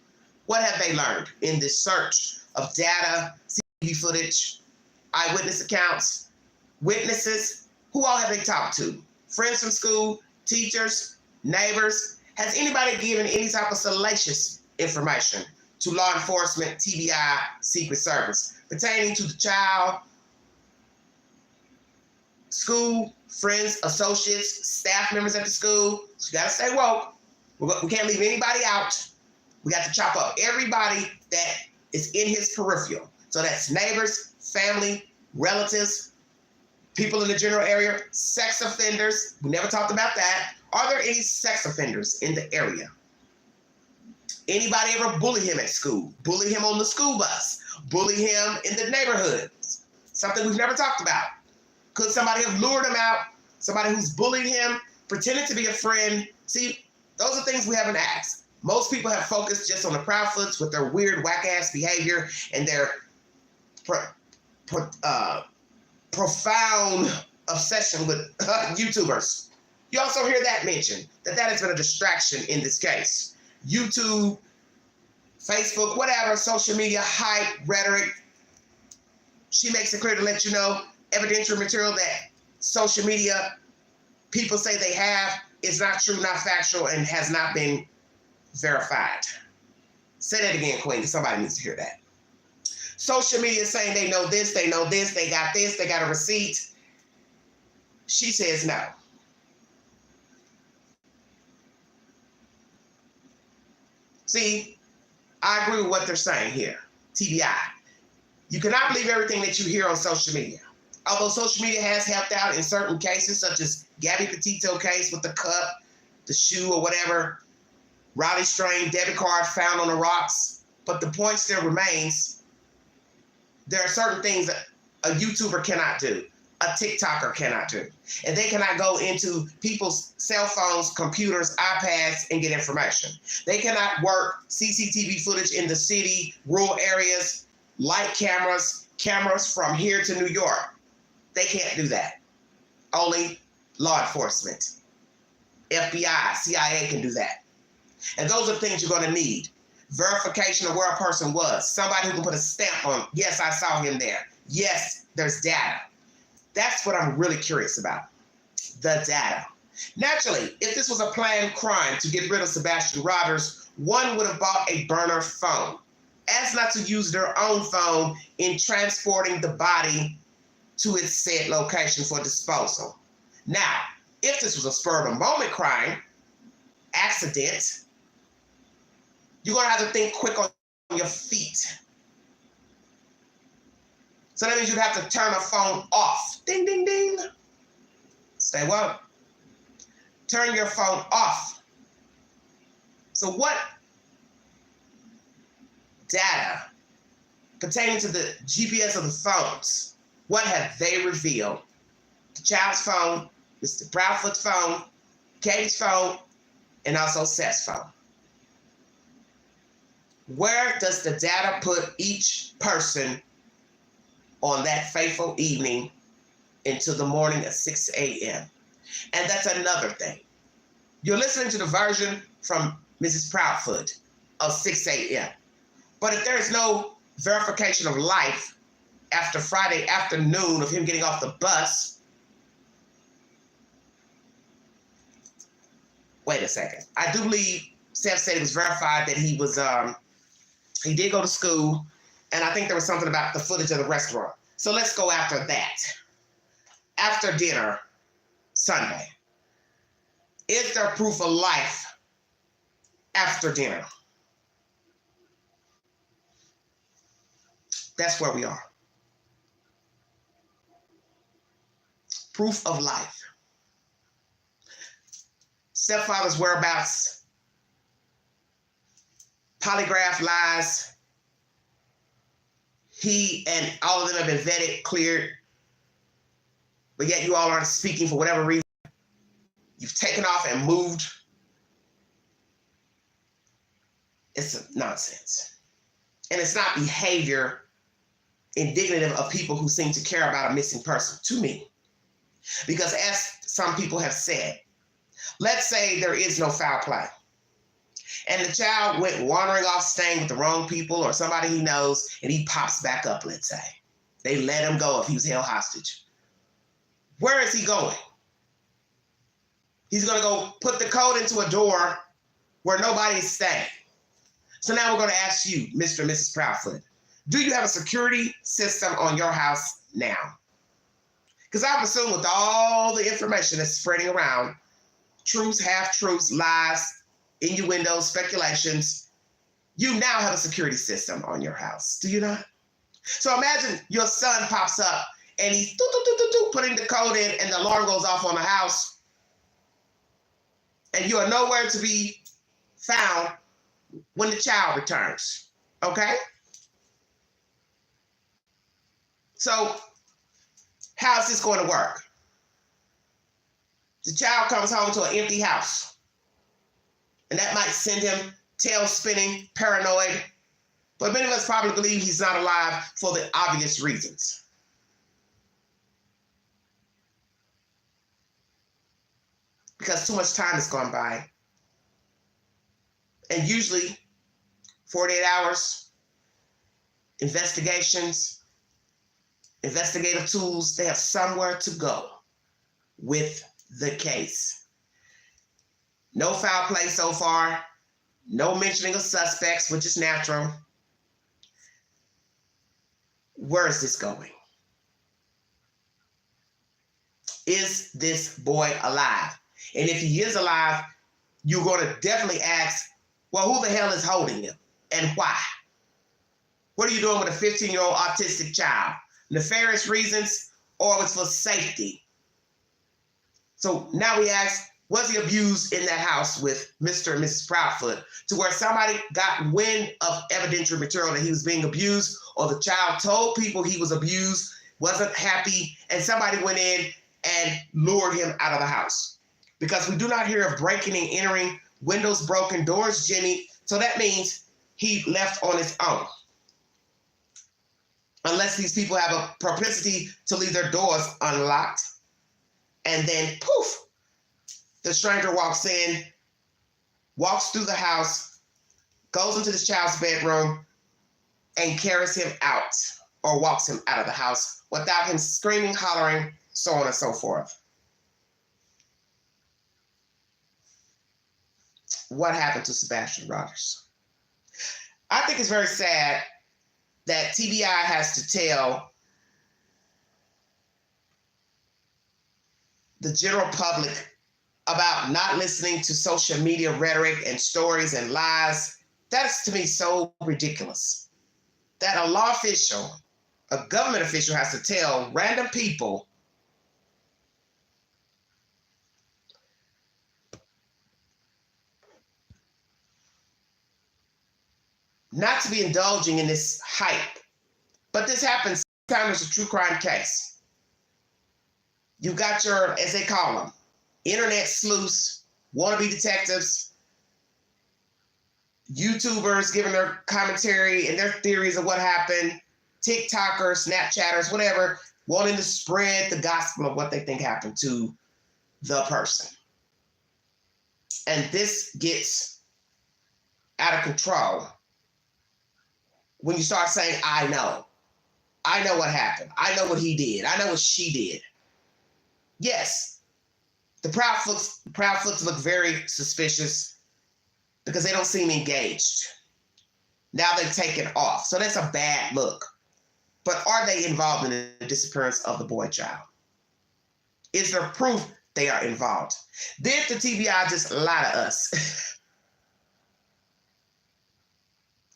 What have they learned in this search of data, CCTV footage, eyewitness accounts, witnesses? Who all have they talked to? Friends from school, teachers, neighbors? Has anybody given any type of salacious information to law enforcement, TBI, Secret Service pertaining to the child, school, friends, associates, staff members at the school? So you gotta stay woke. We can't leave anybody out. We got to chop up everybody that is in his peripheral. So that's neighbors, family, relatives, people in the general area, sex offenders. We never talked about that. Are there any sex offenders in the area? Anybody ever bully him at school? Bully him on the school bus? Bully him in the neighborhood? Something we've never talked about. Could somebody have lured him out? Somebody who's bullied him, pretended to be a friend? See, those are things we haven't asked. Most people have focused just on the Proudfoots with their weird, whack-ass behavior and their profound obsession with YouTubers. You also hear that mentioned, that has been a distraction in this case. YouTube, Facebook, whatever, social media, hype, rhetoric. She makes it clear to let you know evidentiary material that social media people say they have is not true, not factual, and has not been verified. Say that again, Queen, because somebody needs to hear that. Social media is saying they know this, they got this, they got a receipt. She says no. See, I agree with what they're saying here. TBI. You cannot believe everything that you hear on social media. Although social media has helped out in certain cases, such as Gabby Petito case with the cup, the shoe, or whatever, Raleigh Strain debit card found on the rocks. But the point still remains, there are certain things that a YouTuber cannot do, a TikToker cannot do. And they cannot go into people's cell phones, computers, iPads, and get information. They cannot work CCTV footage in the city, rural areas, light cameras, cameras from here to New York. They can't do that. Only law enforcement. FBI, CIA can do that. And those are things you're going to need. Verification of where a person was. Somebody who can put a stamp on, yes, I saw him there. Yes, there's data. That's what I'm really curious about. The data. Naturally, if this was a planned crime to get rid of Sebastian Rogers, one would have bought a burner phone, as not to use their own phone in transporting the body to its said location for disposal. Now, if this was a spur-of-the-moment crime, accident, you're going to have to think quick on your feet. So that means you'd have to turn a phone off. Ding, ding, ding. Stay woke. Turn your phone off. So what data pertaining to the GPS of the phones, what have they revealed? The child's phone, Mr. Proudfoot's phone, Katie's phone, and also Seth's phone. Where does the data put each person on that fateful evening into the morning at 6 a.m.? And that's another thing. You're listening to the version from Mrs. Proudfoot. of 6 a.m. But if there is no verification of life after Friday afternoon of him getting off the bus, wait a second. I do believe Seth said it was verified that he was, he did go to school, and I think there was something about the footage of the restaurant. So let's go after that. After dinner, Sunday, is there proof of life after dinner? That's where we are. Proof of life. Stepfather's whereabouts, polygraph lies. He and all of them have been vetted, cleared, but yet you all aren't speaking for whatever reason. You've taken off and moved. It's nonsense. And it's not behavior indicative of people who seem to care about a missing person, to me. Because as some people have said, let's say there is no foul play, and the child went wandering off, staying with the wrong people or somebody he knows, and he pops back up, let's say. They let him go if he was held hostage. Where is he going? He's going to go put the code into a door where nobody is staying. So now we're going to ask you, Mr. and Mrs. Proudfoot, do you have a security system on your house now? Because I've assumed with all the information that's spreading around, truths, half-truths, lies, innuendos, speculations, you now have a security system on your house, do you not? So imagine your son pops up and he's putting the code in and the alarm goes off on the house and you are nowhere to be found when the child returns, okay? So how's this going to work? The child comes home to an empty house, and that might send him tail spinning, paranoid, but many of us probably believe he's not alive for the obvious reasons. Because too much time has gone by. And usually 48 hours, investigations, investigative tools, they have somewhere to go with the case. No foul play so far, no mentioning of suspects, which is natural. Where is this going? Is this boy alive? And if he is alive, you're going to definitely ask, well, who the hell is holding him and why? What are you doing with a 15-year-old autistic child? Nefarious reasons, or it was for safety? So now we ask, was he abused in that house with Mr. and Mrs. Proudfoot to where somebody got wind of evidentiary material that he was being abused, or the child told people he was abused, wasn't happy, and somebody went in and lured him out of the house? Because we do not hear of breaking and entering, windows broken, doors jimmied, so that means he left on his own. Unless these people have a propensity to leave their doors unlocked, and then poof, the stranger walks in, walks through the house, goes into this child's bedroom, and carries him out, or walks him out of the house without him screaming, hollering, so on and so forth. What happened to Sebastian Rogers? I think it's very sad that TBI has to tell the general public about not listening to social media rhetoric and stories and lies. That's to me so ridiculous. That a law official, a government official, has to tell random people not to be indulging in this hype. But this happens sometimes it's a true crime case. You've got your, as they call them, internet sleuths, wannabe detectives, YouTubers giving their commentary and their theories of what happened, TikTokers, Snapchatters, whatever, wanting to spread the gospel of what they think happened to the person. And this gets out of control when you start saying, I know what happened. I know what he did. I know what she did. Yes, the Proudfoots look very suspicious because they don't seem engaged. Now they've taken off. So that's a bad look. But are they involved in the disappearance of the boy child? Is there proof they are involved? Did the TBI just lie to us?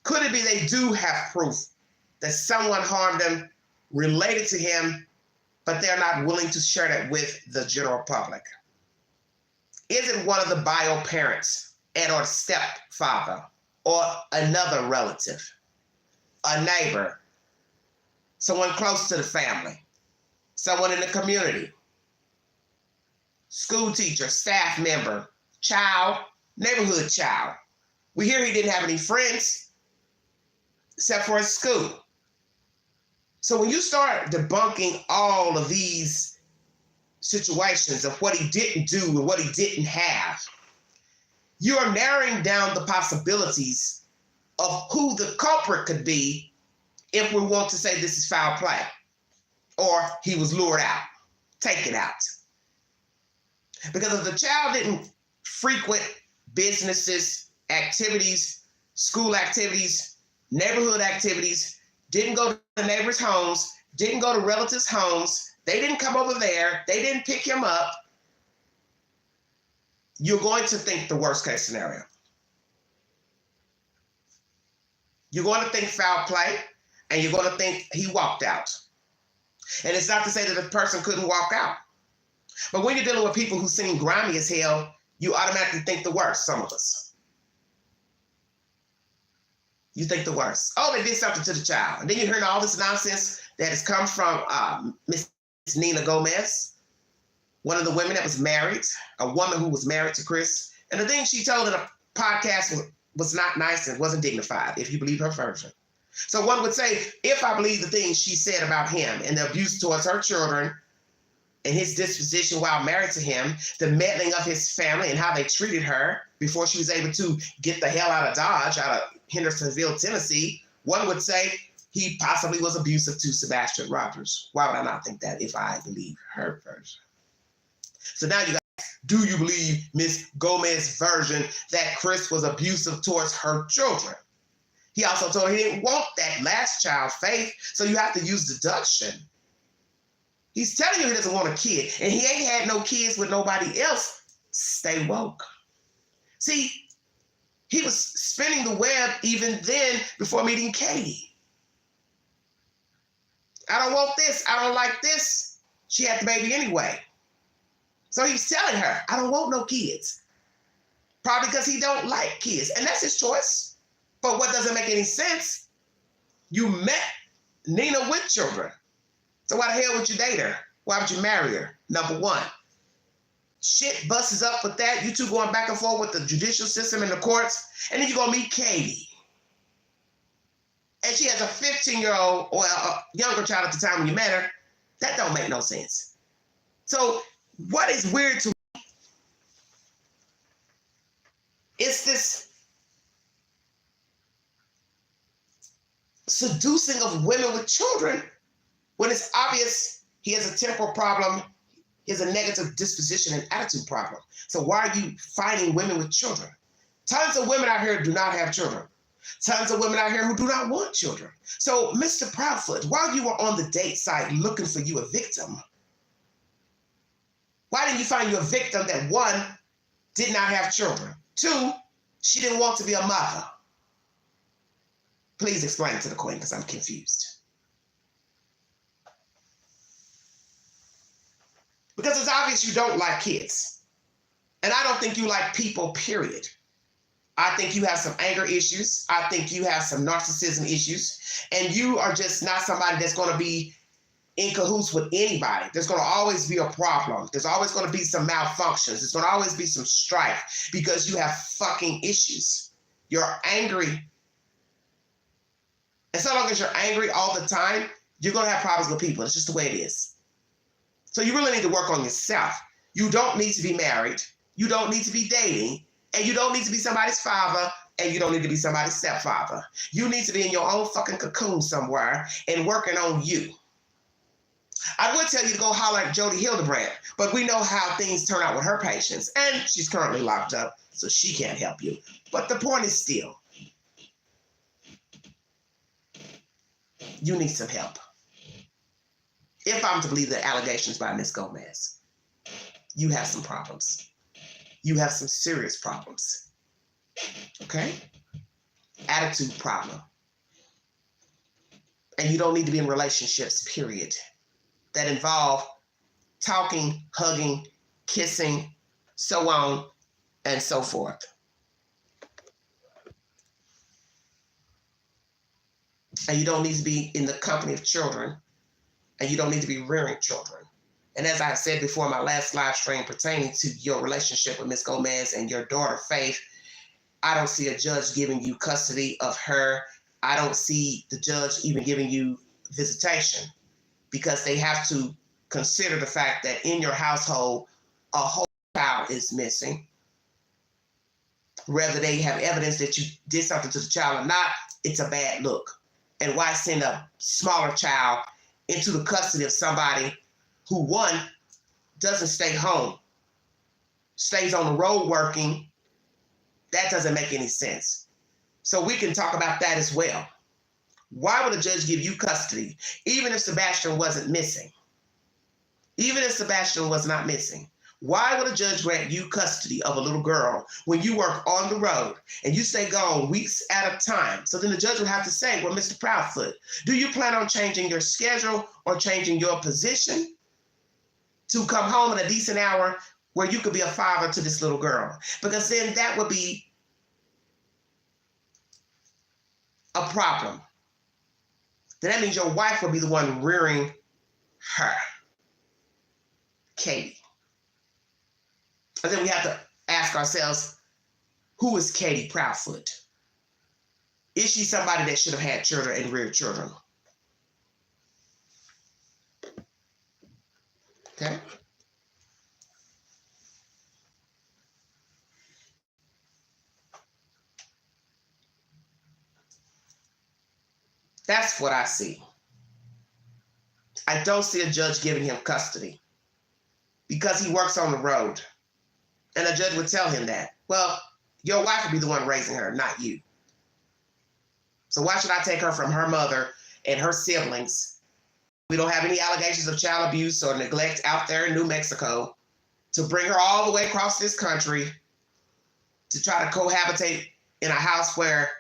Could it be they do have proof that someone harmed him, related to him, but they're not willing to share that with the general public? Is it one of the bio parents and or stepfather or another relative, a neighbor, someone close to the family, someone in the community, school teacher, staff member, child, neighborhood child? We hear he didn't have any friends except for his school. So when you start debunking all of these situations of what he didn't do and what he didn't have, you are narrowing down the possibilities of who the culprit could be if we want to say this is foul play or he was lured out, taken out. Because if the child didn't frequent businesses, activities, school activities, neighborhood activities, didn't go to neighbors' homes, didn't go to relatives' homes, they didn't come over there, they didn't pick him up, you're going to think the worst case scenario. You're going to think foul play, and you're going to think he walked out. And it's not to say that the person couldn't walk out. But when you're dealing with people who seem grimy as hell, you automatically think the worst, some of us. You think the worst. Oh, they did something to the child. And then you're hearing all this nonsense that has come from Miss Nina Gomez, one of the women that was married, a woman who was married to Chris. And the thing she told in a podcast was not nice and wasn't dignified, if you believe her version. So one would say, if I believe the things she said about him and the abuse towards her children and his disposition while married to him, the meddling of his family and how they treated her before she was able to get the hell out of Dodge, out of Hendersonville, Tennessee, one would say he possibly was abusive to Sebastian Rogers. Why would I not think that if I believe her version? So now you guys, do you believe Miss Gomez's version that Chris was abusive towards her children? He also told her he didn't want that last child, Faith, so you have to use deduction. He's telling you he doesn't want a kid, and he ain't had no kids with nobody else. Stay woke. See, he was spinning the web even then before meeting Katie. I don't want this. I don't like this. She had the baby anyway. So he was telling her, I don't want no kids. Probably because he don't like kids. And that's his choice. But what doesn't make any sense, you met Nina with children. So why the hell would you date her? Why would you marry her? Number one. Shit busts up with that. You two going back and forth with the judicial system and the courts. And then you're going to meet Katie. And she has a 15-year-old or a younger child at the time when you met her. That don't make no sense. So what is weird to me is this seducing of women with children when it's obvious he has a temporal problem, he has a negative disposition and attitude problem. So why are you finding women with children? Tons of women out here do not have children. Tons of women out here who do not want children. So Mr. Proudfoot, while you were on the date site looking for you a victim, why didn't you find you a victim that, one, did not have children? Two, she didn't want to be a mother? Please explain it to the queen because I'm confused. Because it's obvious you don't like kids. And I don't think you like people, period. I think you have some anger issues. I think you have some narcissism issues. And you are just not somebody that's going to be in cahoots with anybody. There's going to always be a problem. There's always going to be some malfunctions. There's going to always be some strife because you have fucking issues. You're angry. And so long as you're angry all the time, you're going to have problems with people. It's just the way it is. So you really need to work on yourself. You don't need to be married. You don't need to be dating. And you don't need to be somebody's father, and you don't need to be somebody's stepfather. You need to be in your own fucking cocoon somewhere and working on you. I would tell you to go holler at Jody Hildebrand, but we know how things turn out with her patients, and she's currently locked up, so she can't help you. But the point is still, you need some help. If I'm to believe the allegations by Ms. Gomez, you have some problems. You have some serious problems. Okay? Attitude problem. And you don't need to be in relationships, period, that involve talking, hugging, kissing, so on and so forth. And you don't need to be in the company of children, and you don't need to be rearing children. And as I said before in my last live stream pertaining to your relationship with Ms. Gomez and your daughter, Faith, I don't see a judge giving you custody of her. I don't see the judge even giving you visitation, because they have to consider the fact that in your household, a whole child is missing. Whether they have evidence that you did something to the child or not, it's a bad look. And why send a smaller child into the custody of somebody who, one, doesn't stay home, stays on the road working? That doesn't make any sense. So we can talk about that as well. Why would a judge give you custody, even if Sebastian wasn't missing? Even if Sebastian was not missing, why would a judge grant you custody of a little girl when you work on the road and you stay gone weeks at a time? So then the judge would have to say, well, Mr. Proudfoot, do you plan on changing your schedule or changing your position to come home at a decent hour where you could be a father to this little girl? Because then that would be a problem. Then that means your wife will be the one rearing her, Katie. And then we have to ask ourselves, who is Katie Proudfoot? Is she somebody that should have had children and reared children? Okay. That's what I see. I don't see a judge giving him custody because he works on the road. And a judge would tell him that, well, your wife would be the one raising her, not you. So why should I take her from her mother and her siblings? We don't have any allegations of child abuse or neglect out there in New Mexico, to bring her all the way across this country to try to cohabitate in a house where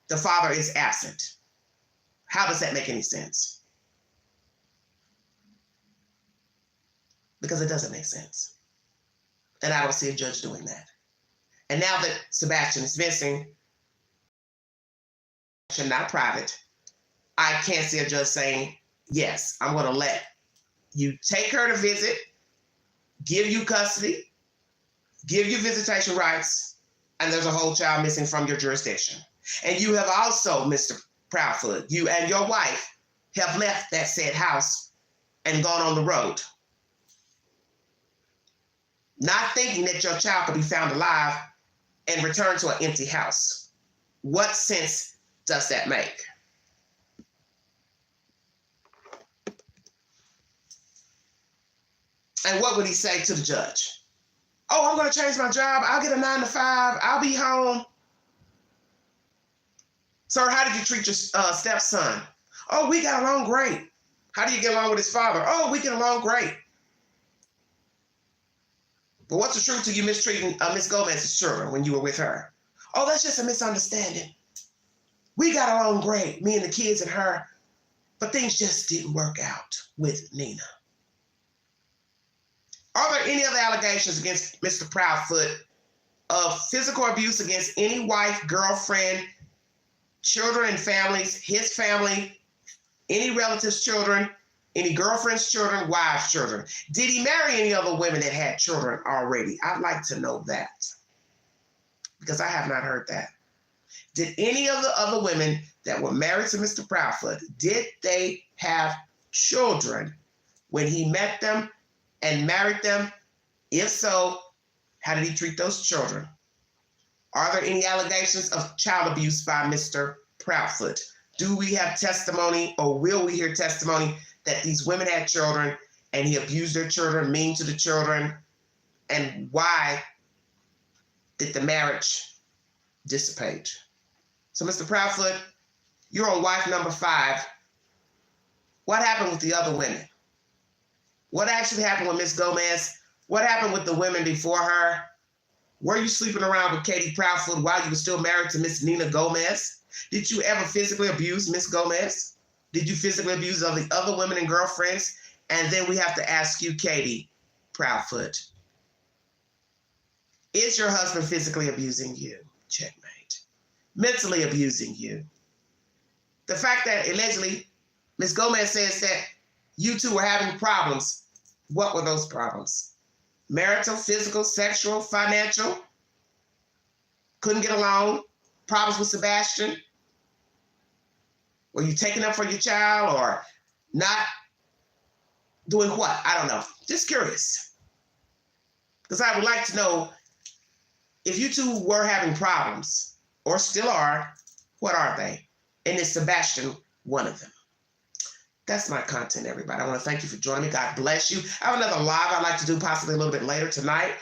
the father is absent. How does that make any sense? Because it doesn't make sense. And I don't see a judge doing that. And now that Sebastian is missing, not private, I can't see a judge saying, yes, I'm going to let you take her to visit, give you custody, give you visitation rights, and there's a whole child missing from your jurisdiction. And you have also, Mr. Proudfoot, you and your wife have left that said house and gone on the road, not thinking that your child could be found alive and returned to an empty house. What sense does that make? And what would he say to the judge? Oh, I'm going to change my job. I'll get a 9 to 5. I'll be home. Sir, how did you treat your stepson? Oh, we got along great. How do you get along with his father? Oh, we get along great. But what's the truth to you mistreating Miss Gomez's children when you were with her? Oh, that's just a misunderstanding. We got along great, me and the kids and her, but things just didn't work out with Nina. Are there any other allegations against Mr. Proudfoot of physical abuse against any wife, girlfriend, children and families, his family, any relatives' children, any girlfriend's children, wives' children? Did he marry any other women that had children already? I'd like to know that, because I have not heard that. Did any of the other women that were married to Mr. Proudfoot, did they have children when he met them and married them? If so, how did he treat those children? Are there any allegations of child abuse by Mr. Proudfoot? Do we have testimony, or will we hear testimony that these women had children and he abused their children, mean to the children? And why did the marriage dissipate? So, Mr. Proudfoot, you're on wife number 5. What happened with the other women? What actually happened with Miss Gomez? What happened with the women before her? Were you sleeping around with Katie Proudfoot while you were still married to Miss Nina Gomez? Did you ever physically abuse Miss Gomez? Did you physically abuse the other women and girlfriends? And then we have to ask you, Katie Proudfoot, is your husband physically abusing you? Checkmate. Mentally abusing you? The fact that allegedly Miss Gomez says that you two were having problems. What were those problems? Marital, physical, sexual, financial? Couldn't get along? Problems with Sebastian? Were you taking up for your child or not doing what? I don't know. Just curious. Because I would like to know, if you two were having problems or still are, what are they? And is Sebastian one of them? That's my content, everybody. I want to thank you for joining me. God bless you. I have another live I'd like to do possibly a little bit later tonight.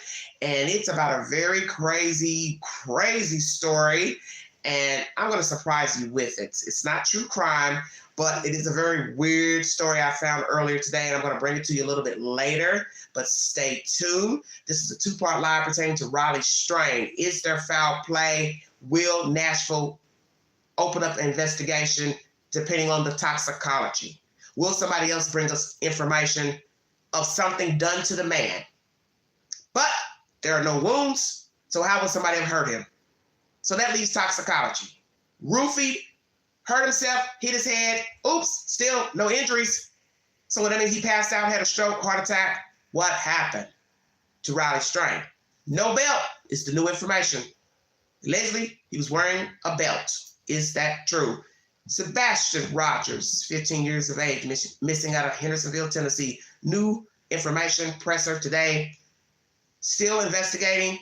And it's about a very crazy, crazy story. And I'm going to surprise you with it. It's not true crime, but it is a very weird story I found earlier today. And I'm going to bring it to you a little bit later. But stay tuned. This is a 2-part live pertaining to Riley Strain. Is there foul play? Will Nashville open up an investigation depending on the toxicology? Will somebody else bring us information of something done to the man? But there are no wounds, so how would somebody have hurt him? So that leaves toxicology. Roofied, hurt himself, hit his head, oops, still no injuries. So that means he passed out, had a stroke, heart attack. What happened to Riley Strain? No belt is the new information. Allegedly, he was wearing a belt. Is that true? Sebastian Rogers, 15 years of age, missing out of Hendersonville, Tennessee. New information, presser today. Still investigating,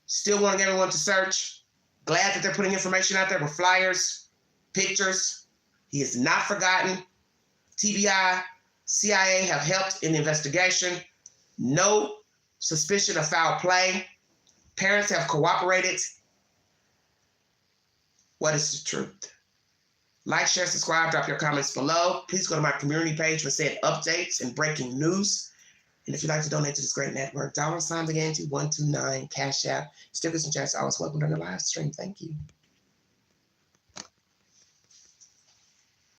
still wanting everyone to search. Glad that they're putting information out there with flyers, pictures. He is not forgotten. TBI, CIA have helped in the investigation. No suspicion of foul play. Parents have cooperated. What is the truth? Like, share, subscribe, drop your comments below. Please go to my community page for said updates and breaking news. And if you'd like to donate to this great network, $, the Yankee 129, Cash App, stickers and chats always welcome during the live stream. Thank you.